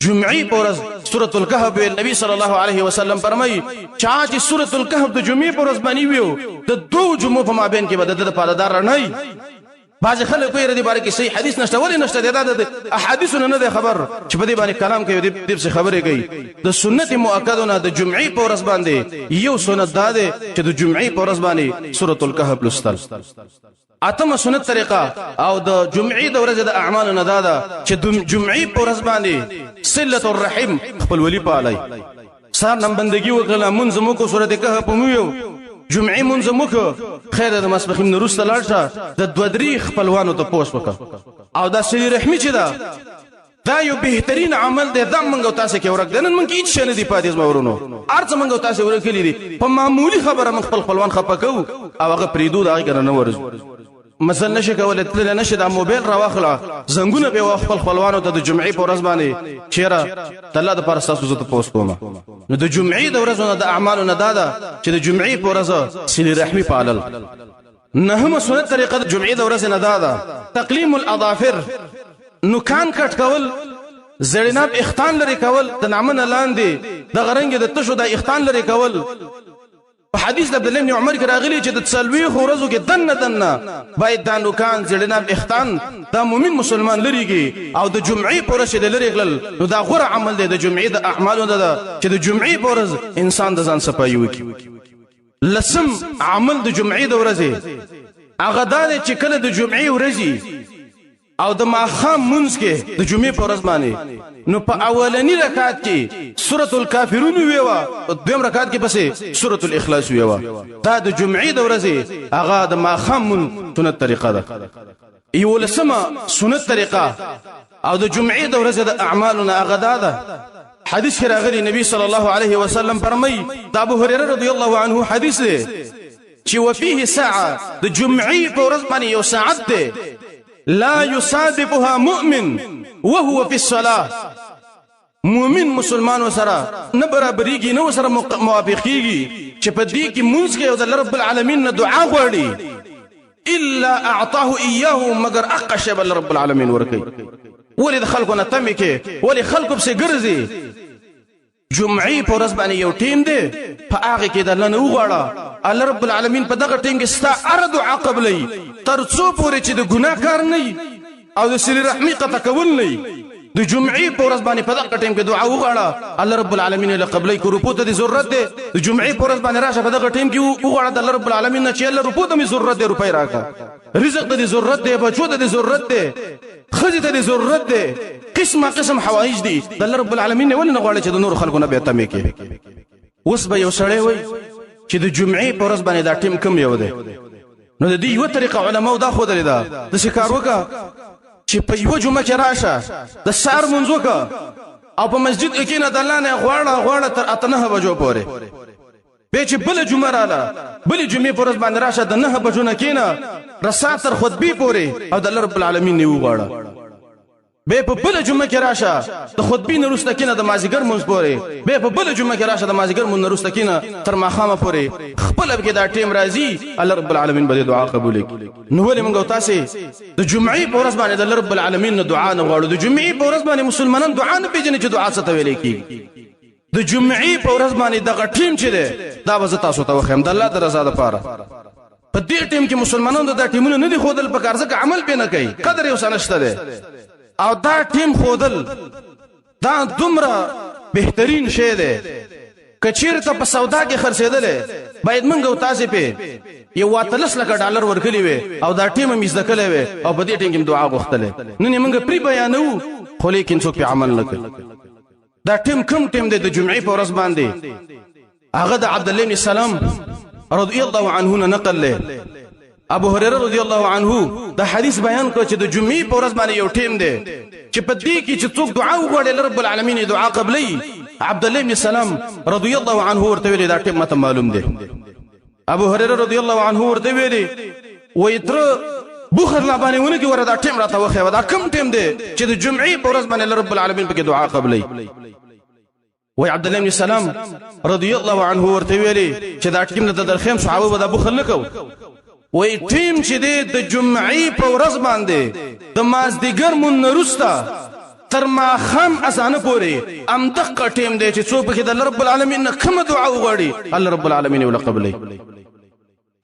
Speaker 1: جمعې په ورځ سورۃ الکهف ویل نبی صلی الله علیه وسلم فرمایي چا چې سورۃ الکهف د جمعې په ورځ باندې ویو د دوه جمعو په مابین کې به د پاددار نه. بعض خلک کوي ردی باره کې صحیح حدیث نشته، ولې نشته؟ دا د احادیثونه نه ده خبر چې په دې باندې کلام کوي، دې څه خبرې کوي. د سنت مؤکدونه د جمعې په ورځ باندې یو سنت دا ده چې د جمعې په ورځ باندې سورۃ الکهف لوستل. اتمه سنت طریقه او د جمعې د ورځې د اعمالو نه دا ده چې د جمعې په ورځ باندې صله الرحم خپل ولی پالای. سار نن بندگی وکړه منځ مو کو سورۃ کهف مو یو جمعې منځ مو کو خیر د مسبخین وروسته لاړ شه د دوه درې خپلوانو ته پوښ وکړه. او دا صله رحمی چې ده دا یو بهترین عمل دی. دا منګو تاسو کې ورک دنن مونږ هیڅ شنه دی پاتې زما ورونو ارڅ منګو تاسو ورکلی دي په معمولی خبره من خپل خپلوان خپکو او هغه پریدو دا هغه نه ورز مثلا نشه کولای تل نشه د موبایل راوخلا زنګونه به خپل خپلوانو ته د جمعې په ورځ باندې چیرې الله د پر اساس زته پوسټ کوم. نو د جمعې د ورځې د اعمالو نه دادا چې د جمعې په ورځ صله رحمی پالل. نهم سنت طریقه د جمعې د ورځې نه دادا تقلیم الاظافر نوکان کټ کول، زړیناب اختان لري کول، د نامنه لاندې د غرنګ د تشو د اختان لري کول. په حدیث د عبد الله بن عمر کې راغلی چې د تسلوي خورزو کې دنه باید د نوکان زړیناب اختان د مؤمن مسلمان لريږي او د جمعې پر ورځ د لري غل نو دا غوړه عمل دی د جمعې د اعمالو ده چې د جمعې پر ورځ انسان د ځان صفایي وکړي. لسم عمل د جمعې د ورځې هغه دا چې کله د جمعې ورځې او د ماخام منځ کې د جمعې په ورځ باندې نو په اولنی رکعت کې سورۃ الکافرون ویوا او دویم رکعت کې پسې سورۃ الاخلاص ویوا. دا د جمعې د ورځې هغه د ماخام سنت طریقه ده. یو لسمه سنت طریقه او د جمعې د ورځې د اعمالنا هغه ده حدیث کې راغلی نبی صلی الله علیه وسلم فرمایي د ابو هريره رضی الله عنه حدیث دی چې وفيه ساعه د جمعې په ورځ باندې یو ساعت ده لا يصادفها مؤمن وهو في الصلاه. مؤمن مسلمان وسره نه برابرېږي نه وسره موافقېږي چې په دې کې مونږ کې او د رب العالمین نه دعا غواړي الا اعطاه اياه مگر اقشب رب العالمین ورکي. ولې د خلکو نه تمې کې ولې خلکو په ګرځي جمعې په ورځ باندې یو ټیم دی په هغه کې د الله نه وغواړه الله رب العالمین په دغه ټیم کې ستا هر دعا قبلوي تر څو پورې چې د ګناه کار نه او د صله رحمی قطع کول نه. د جمعې په ورځ باندې په دغه ټیم کې دعا وغواړه الله رب العالمین له قبلې کو رپو ته د ضرورت دی. د جمعې په ورځ باندې راشه په دغه ټیم کې وغواړه د الله رب العالمین نه چې الله رپو ته می ضرورت دی، روپۍ راکړه، رزق ته د ضرورت دی، بچو ته د ضرورت دی، خزي ته د ضرورت دی، قسمه قسم حوائج دي د الله رب العالمین ولې نه غواړي چې د نور خلکو نه به تمې کې. اوس به یو سړی وای چې د جمعې په ورځ باندې دا ټیم کم یو دی نو د دې یو طریقه علماء دا خو درې ده د شکار وکا چې په یو جمعه کې راشه د سار منځ وکا او په مسجد کې نه د الله نه غواړه تر 8 بجو پورې به چې بل جمعه رااله بل جمعې په ورځ باندې راشه د 9 بجو نه کېنه رسا تر خطبه پورې او د الله رب العالمین نه وغواړه. به په بل جمعه کې راشه د خطبې نه وروسته کینه د مازیګر مونږ پورې به په بل جمعه کې راشه د مازیګر مونږ نه وروسته کینه تر ماښامه پورې خپل به کې دا ټیم راځي الله رب العالمین به دعا قبول کړي نو ولې موږ تاسو د جمعې په ورځ باندې د الله رب العالمین نه دعا نه غواړو د جمعې په ورځ باندې مسلمانان دعا نه پیژني چې دعا څه ته ویل کیږي د جمعې په ورځ باندې دغه ټیم چې ده دا به تاسو ته وخم د الله د رضا لپاره په دې ټیم کې مسلمانانو د ټیمونو نه دي خودل په کارځه عمل به نه کوي قدر یو سنشته ده او دا ټیم خودل دا دومره بهترین شی ده کچیر ته په سودا کې خرڅېدل باید موږ او تاسو په یو $30 لک ورکړي وي او دا ټیم مې ځکلې وي او په دې ټیم کې دعا غوښتلې نن موږ پری بیانو خو لیکن څوک په عمل نه کوي دا ټیم کوم ټیم دی د جمعې په ورځ باندې هغه د عبد الله بن سلام رضی الله عنه نقل له ابو هريره رضی الله عنه دا حدیث بیان کړ چې د جمعې په ورځ باندې یو ټیم دی چې په دې کې چې څوک دعا وغواړي رب العالمین دعا قبلي عبد الله بن سلام رضی الله عنه ورته ویل دا ټیم مته معلوم دی ابو هريره رضی الله عنه ورته ویل وې تر بخر لا باندې ونه کې وردا ټیم راته وخه دا کوم ټیم دی چې د جمعې په ورځ باندې رب العالمین په کې دعا قبلي وې عبد الله بن سلام رضی الله عنه ورته ویل چې دا ټیم د درخیم صحابه به د بخل نکو وې ټیم چې د جمعې په ورځ باندې د مازدیګر مون نرستا تر ما خام اسانه پوری ام دقه ټیم دی چې څوک په د رب العالمین نه کوم دعا وغواړي الله رب العالمین ول قبلي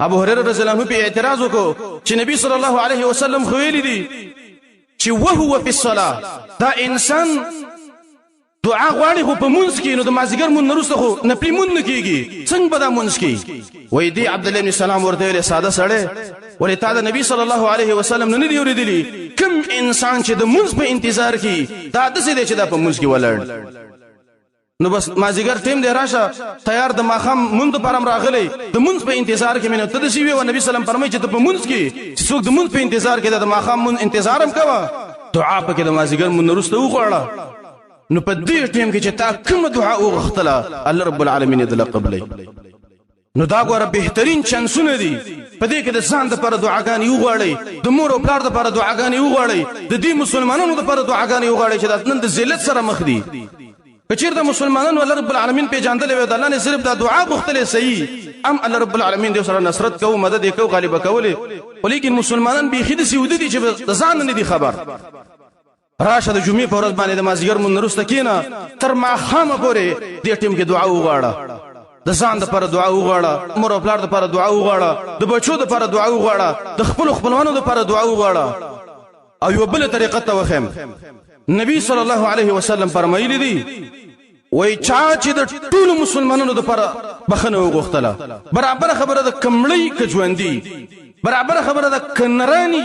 Speaker 1: ابو هريره رضی الله عنه په اعتراض وکړو چې نبی صلی الله علیه وسلم خو ویلي دي چې وهو فی الصلاه دا انسان دعا غواړي خو په مونږ کې نو د مازیګر مون نرسته خو نپلی مون نه کیږي څنګه به دا مونږ کې وای دی عبد الله بن سلام ورته ویل ساده سړی ولې تا د نبی صلی الله علیه وسلم نه دی اوریدلی کوم انسان چې د مونږ په انتظار کې دا د څه دی چې دا په مونږ کې ولاړ نو بس مازیګر ټیم دی راشه تیار د ماخام مونږ پرم راغلی د مونږ په انتظار کې مینه ته د سی وی او نبی سلام فرمایي چې ته په مونږ کې چې څوک د مونږ په انتظار کې د ماخام مونږ انتظار هم کوه دعا پکې د مازیګر مون نرسته وغواړه نو په دې ټیم کې چې تا کوم دعا وغوښتله الله رب العالمین دې قبلې نو دا ګوره بهترین چانسونه دي په دې کې د ځان لپاره دعاګانې وغواړي د مور او پلار لپاره دعاګانې وغواړي د دې مسلمانانو لپاره دعاګانې وغواړي چې نن د ذلت سره مخ دي کچیر د مسلمانانو الله رب العالمین په جاندل وي د الله نه صرف دا دعا غوښتلې صحیح ام الله رب العالمین دې سره نصرت کوو مدد کوو غالب کوو ولیکن مسلمانان به خید سي ودي چې ځان نه دي خبر راشه د جمعې په ورځ باندې د مازیګر مون نرسته کینا تر ما خامه پورې دې ټیم کې دعا وغواړه د ځان لپاره دعا وغواړه مور او پلار لپاره دعا وغواړه د بچو لپاره دعا وغواړه د خپل خپلوانو لپاره دعا وغواړه او یو بل طریقه ته وخم نبی صلی الله علیه وسلم فرمایلی دی وای چا چې د ټول مسلمانانو لپاره بخنه وغوښتله برابر خبره د کمړی کجوندی برابر خبره د کنرانی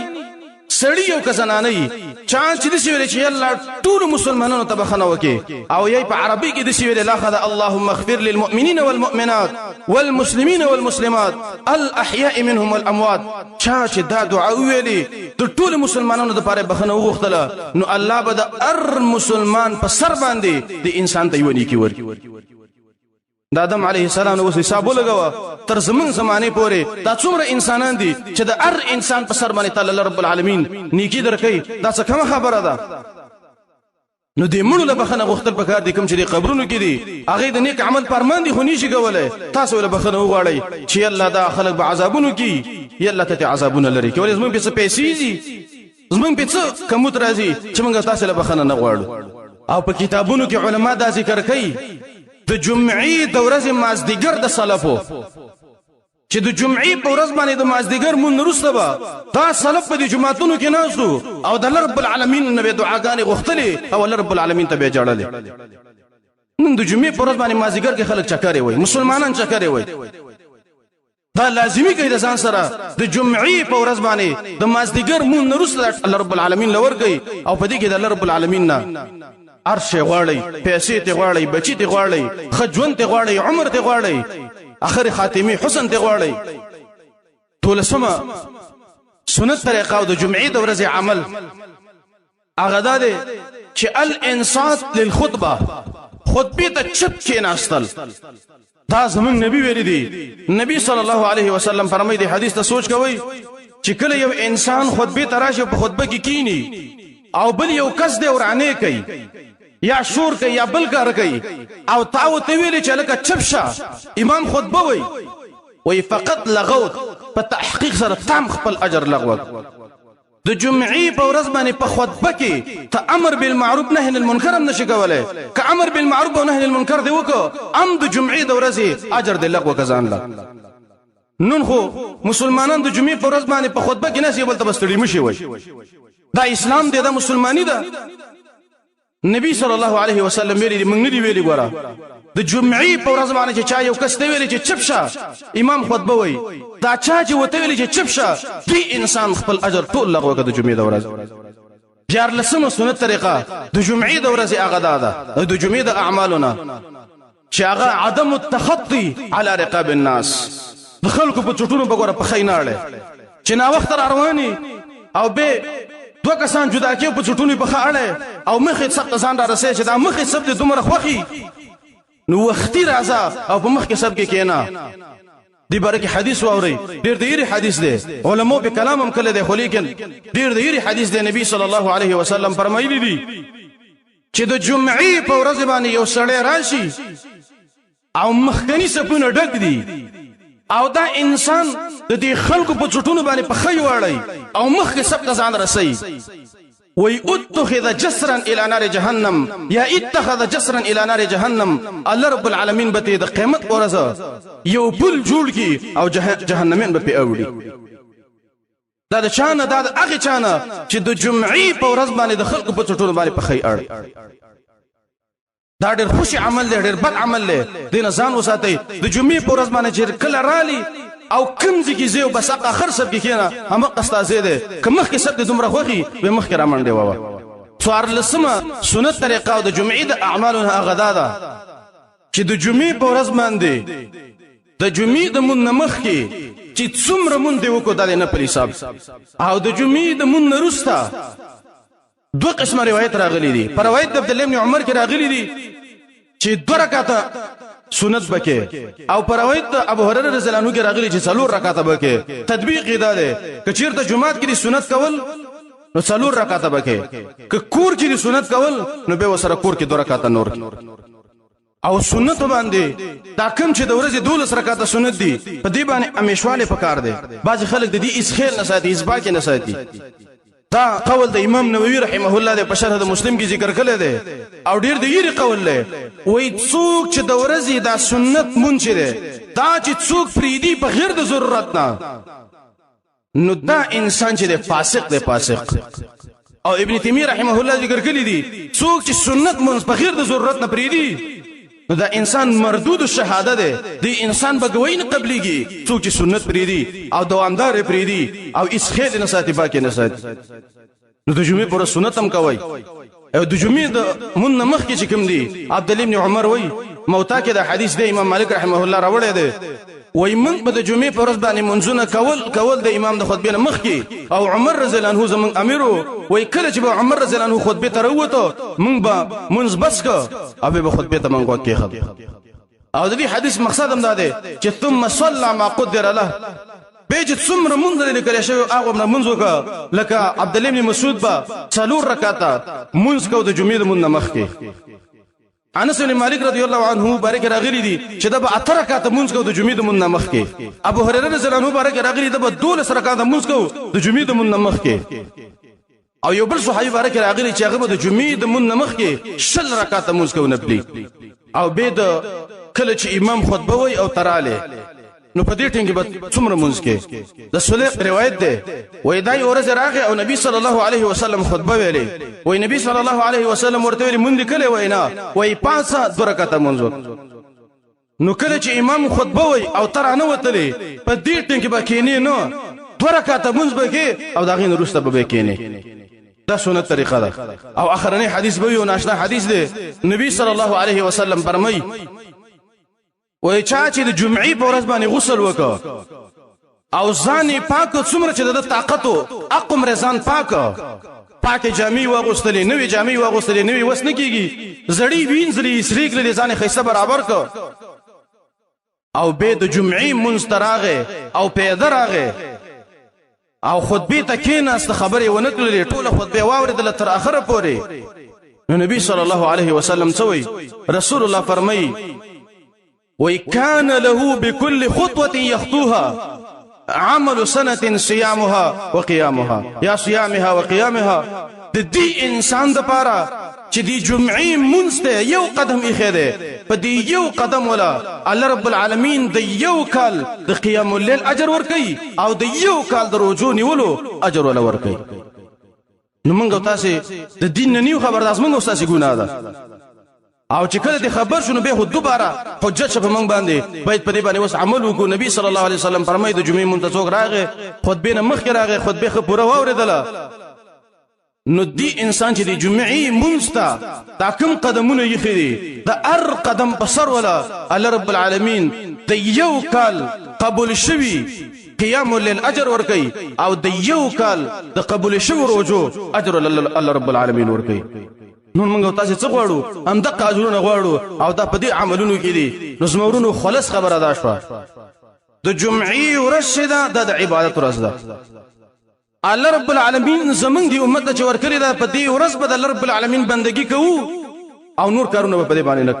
Speaker 1: سړی او کسانانی چا چې د سی ویل چې الله ټول مسلمانانو ته بخنه وکي او یې په عربي کې د سی ویل لاخذ اللهم اغفر للمؤمنین والمؤمنات والمسلمین والمسلمات الاحياء منهم والاموات چا چې دا دعا ویلي د ټول مسلمانانو لپاره بخنه وغوښتله نو الله به د هر مسلمان په سر باندې د انسان ته یو نیکی ورکړي د آدم علیه السلام نو حساب ولګوا تر زمون زمانه پورې دا څومره انسانان دي چې د هر انسان په سر باندې تعالی رب العالمین نیکی درکې دا څه کومه خبره ده نو دې مړو له بخنه غوښتل پکار دي کوم چې د قبرونو کې دي هغه د نیک عمل پرمان دي خو نشي کولای تاسو له بخنه وغواړئ چې الله دا خلق به عذابونو کې یا الله ته عذابونه لري کولای زمون په څه پیسې دي زمون په څه کموت راځي چې موږ تاسو له بخنه نه غواړو او په کتابونو کې علما دا ذکر کوي د جمعې د ورځې مازدیګر د سلفو چې د جمعې په ورځ باندې د مازدیګر مون وروسته به دا سلف په دې جمعتونو کې ناسو او د رب العالمین نه دعاګانې غوښتلې او رب العالمین ته به جړلې نن د جمعې په ورځ باندې مازدیګر کې خلک چکرې وای مسلمانان چکرې وای دا لازمی کوي د ځان سره د جمعې په ورځ باندې د مازدیګر مون وروسته الله رب العالمین لور کوي او په دې کې د رب العالمین نه عرش غواړي پیسې ته غواړي بچی ته غواړي خجون ته غواړي عمر ته غواړي اخر خاتمي حسن ته غواړي ټول سما سنت طریقه او د جمعې د ورځې عمل هغه ده چې الانصات للخطبه خطبه ته چپ کې ناستل دا زمون نبی ویلي دي نبی صلی الله علیه وسلم فرمایي د حدیث ته سوچ کوي چې کله یو انسان خطبه تراشه په خطبه کې کینی او بل یو کس دی ورانه کوي یا شور کوي یا بل کار کوي او تاو ته ویلې چې لکه چپ شه امام خطبه وي فقط لغوت په تحقیق سره تام خپل اجر لغوت د جمعې په ورځ باندې په خطبه کې ته امر بالمعروف نهي عن المنکر هم نشي کولای که امر بالمعروف او نهي عن المنکر دی وکړو ام د جمعې د ورځې اجر دی لغوه کزان لا نن خو مسلمانان د جمعې په ورځ باندې په خطبه کې نشي بلته بستړي مشي وي دا اسلام دی دا مسلمانی ده نبی صلی الله علیه وسلم ویلي موږ نه دی ویلي ګوره د جمعې په ورځ باندې چې چا یو کس ته ویلي چې چپ شه امام خطبه وایي دا چا چې وته ویلي چې چپ شه دې انسان خپل اجر ټول لغوه کړ د جمعې د ورځ دیارلسمه سنت طریقه د جمعې د ورځې هغه ده د جمعې د اعمالونه چې هغه عدم التخطي على رقاب الناس د خلکو په چټونو بګوره په خیناړه چې نا وخت رواني او به دو کسان جدا کېو په چټونی په خاړه او مخې سب ځان را رسې چې دا مخې سب د دومره خوخي نو وختي راځه او په مخ کې سب کې کېنا دی بارے حدیث واوري ډېر ډېر حدیث دی علماء په کلام هم کله دی خو لیکن ډېر ډېر حدیث دی نبی صلی الله علیه وسلم فرمایلی دی چې د جمعې په ورځ باندې یو سړی راشي او مخکنی سپونه ډک دي او دا انسان د دې خلکو په چټونو باندې په خی واړی او مخ کې سب ځان رسي وي اتخذ جسرا الى نار جهنم یا اتخذ جسرا الى نار جهنم الله رب العالمین به د قیامت ورځ یو بل جوړ کی او جهنمین به پیوړي دا د چانه دا هغه چانه چې د جمعې په ورځ باندې د خلکو په چټونو باندې په خی اړ دا ډېر خوشي عمل دی ډېر بد عمل دی دین ځان وساتئ د جمعې په ورځ باندې چې کله رالي او کوم ځکه زیو بس اخر سب کې کېنا هم قستازه ده کوم کې سب د دومره خوخي به مخ کې را منډه ووا څوار لسمه سنت طریقه او د جمعې د اعمالها غدا ده چې د جمعې په ورځ باندې د جمعې د مون مخ کې چې څومره مون دی وکړه د نه پر حساب او د جمعې د مون نرستا دو قسمه روایت راغلي دي پر روایت د عبد الله ابن عمر کې راغلي دي چې دوه رکعاته سنت بکې او پر روایت ابو هريره رضی الله عنه کې راغلي چې څلور رکعاته بکې تطبیق دا ده چې چیرته جمعات کې سنت کول نو څلور رکعاته بکې که کور کې سنت کول نو به وسره کور کې 2 رکعاته نور او سنت باندې دا کوم چې د ورځې 12 رکعاته سنت دي په دې باندې امیشواله پکار دي بعض خلک د دې اسخیل نه ساتي اسبا کې نه ساتي دا قول د امام نووي رحمه الله د شرح د مسلم کې ذکر کړی دی او ډیر د یری قول دی وای څوک چې د ورځې دا سنت مونږ دی دا چې څوک فریدي په غیر د ضرورت نه نو دا انسان چې د فاسق دی فاسق او ابن تیمیه رحمه الله ذکر کړی دی څوک چې سنت مونږ په غیر د ضرورت نه فریدي نو دا انسان مردود الشهاده دی دی انسان بګوي نه قبليږي څوک چې سنت پریدي او دوامدار پریدي او اسخیل نه ساتي پاکه نه ساتي نو د جمعې پر سنت هم کوي او د جمعې د مون مخ کې چې کوم دی عبد الله ابن عمر وای موتا کې د حدیث دی امام مالک رحمه الله راوړی دی وای من په د جمعې پر ورځ باندې منځونه کول د امام د خطبې مخ کې او عمر رضی الله عنه زمون امیرو وای کله چې به عمر رضی الله عنه خطبه ته وروته مونږ به منځ بس کو او به خطبه ته مونږ وکړو او د دې حدیث مقصد هم دا دی چې ثم صلى ما قدر له به چې څومره مونږ لري کړی شوی هغه منځ وکړه لکه عبد الله ابن مسعود با 4 رکعاته منځ کو د جمعې د مون مخ کې انس بن مالک رضی الله عنه بارک راغلی دي چې د 8 رکعات مونږ کو د جمعې د مون مخ کې ابو هريره رضی الله عنه بارک راغلی د 12 رکعات مونږ کو د جمعې د مون مخ کې او یو بل صحابي بارک راغلی چې هغه د جمعې د مون مخ کې 10 رکعات مونږ کو نبلی او به د کله چې امام خطبه وای او تراله نو په دې ټینګه به څومره مونږ کې د سلیق روایت ده وای دای اورز راغه او نبی صلی الله علیه وسلم خطبه ویلې وای نبی صلی الله علیه وسلم ورته ویلې مونږ کله وینا وای 5 رکعات مونږ نو کله چې امام خطبه وای او ترانه وتلې په دې ټینګه به کینې نو 2 رکعات مونږ به کې او داغه وروسته به کینې دا سنت طریقه ده او اخرنی حدیث به یو ناشنا حدیث ده نبی صلی الله علیه وسلم فرمای وای چا چې د جمعې په ورځ باندې غسل وکړ او ځان پاک څومره چې د طاقت او اقم رضان پاک جامې واغوستلې نوې جامې واغوستلې نوې وس نه کیږي زړی وینځلې سریګ لري ځان خیسه برابر کو او به د جمعې منستراغه او پیدراغه او خطبه ته کېناست خبرې ونه کړلې ټوله خطبه واورېدله تر اخره پورې نو نبی صلی الله علیه وسلم څوي رسول الله فرمایي وكان له بكل خطوه يخطوها عمل سنه صيامها وقيامها يا صيامها وقيامها د دې انسان د پاره چې دی جمعې مونږ ته یو قدم ایښی دی په دې یو قدم ولا الله رب العالمین د یو کال د قیام الليل اجر ورکوي او د یو کال د روزو نیولو اجر ولا ورکوي نو موږ تاسو د دین نه نیو خبرداس موږ تاسو ګناه ده او چې کله دې خبر شونه به دوباره حجت شپه موږ باندې باید په دې باندې وس عمل وکړو نبی صلی الله علیه وسلم فرمایي د جمعې منتظر راغی خطبه نه مخکې راغی خطبه خو پوره واورېدله نو دی انسان چې د جمعې منستا دا کوم قدمونه یې خېدي د ار قدم بسر ولا الله رب العالمین د یو کال قبول شوی قیام الليل اجر ورکي او د یو کال د قبول شوی روزو اجر الله رب العالمین ورکي نو موږ تاسو څه غواړو هم د قاجرونه غواړو او دا په دې عملونو کې دي نو زمورونو خلاص خبره ده شو د جمعې ورشدا د عبادت ورځ ده الله رب العالمین زمون دی امت ته ورکړی دا په دې ورځ به الله رب العالمین بندگی کوو او نور کارونه په دې باندې نه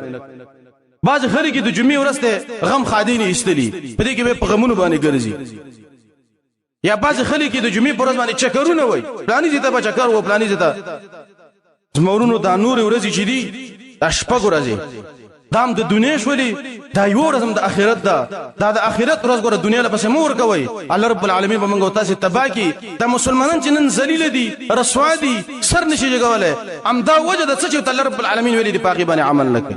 Speaker 1: باز خلک د جمعې ورځ ته غم خادینی استلی په دې کې به غمونه باندې ګرځي یا باز خلک د جمعې پر ورځ باندې چکرونه وای پلاني دې ته به چکر و پلاني دې ته زمورونو دا نور ورځې چې دي شپږ ورځې دام د دنیا شولي دا یو ورځم د اخرت دا د اخرت ورځ ګوره دنیا لپاره مور کوي الله رب العالمین به موږ تاسو تباکی د مسلمانان چې نن ذلیل دي رسوا دي سر نشي جوړوله ام دا وجه د څه چې الله رب العالمین ویلي دی پاکي باندې عمل نکړي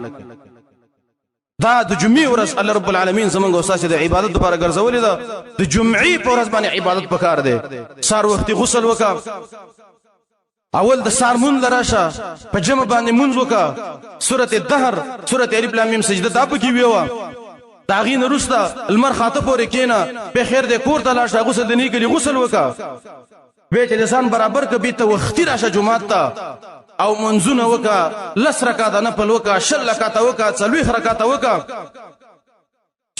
Speaker 1: دا د جمعې ورځ الله رب العالمین زمونږ تاسو د عبادت لپاره ګرځولې ده د جمعې په ورځ باندې عبادت پکار دی سار وخت غسل وکا اول د سار مون لراشه په جمع باندې مونږ وکا سورته الدهر سورته الف لام میم سجده دا پکې ویوا داغې نرسته المر خاطه پورې کینا به خیر د کور ته لاشه غسل دني کې غسل وکا به چې لسان برابر کبي ته وختي راشه جمعه ته او منځونه وکا لس رکعات نه پل وکا شل رکعات وکا څلوي رکعات وکا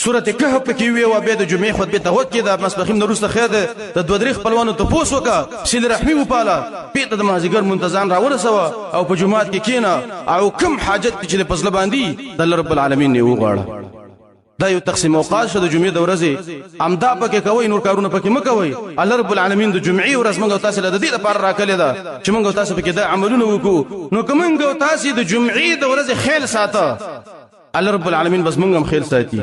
Speaker 1: سورته کهف کې وی او به د جمعې خطبه ته وکي د مسبخیم نورسته خیر د دوه درې خپلوانو ته پوس وکا سیل رحمی وپاله پیته د مازیګر منتظر را ورسوه او په جمعات کې کینا او کم حاجت چې په فضل باندې د الله رب العالمین نه وغواړه دا یو تقسیم اوقات شو د جمعې د ورځې امدا پکې کوي نور کارونه پکې مکوي الله رب العالمین د جمعې ورځ موږ تاسو له دې لپاره راکړی دا چې موږ تاسو پکې د عملونه وکړو نو کومنګ تاسو د جمعې د ورځې خیال ساته الله رب العالمین بس موږ هم خیال ساتي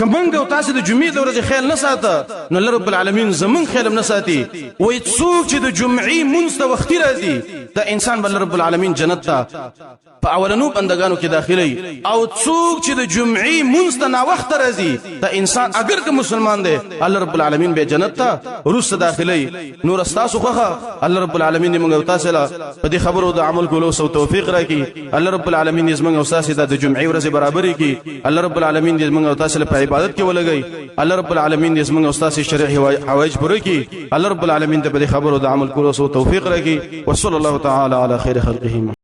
Speaker 1: کومنګ تاسو د جمعې د ورځې خیال نه ساته نو الله رب العالمین زمون خیال نه ساتي وای څوک چې د جمعې مونږ ته وخت راځي د انسان بل رب العالمین جنت ته په اولنو بندگانو کې داخلي او څوک چې د جمعې مونږ ته نا وخت راځي د انسان اگر که مسلمان دی الله رب العالمین به جنت ته روس داخلي نور استاسو خوخه الله رب العالمین موږ تاسو له په دې خبرو د عمل کولو سو توفیق راکړي الله رب العالمین دې موږ تاسو د جمعې ورځ برابرۍ کې الله رب العالمین دې موږ تاسو په عبادت کې ولګي الله رب العالمین دې موږ تاسو شرعي حوائج پوره کړي الله رب العالمین دې په دې خبرو د عمل کولو سو توفیق راکړي وصلی الله تعالی علی خیر خلقه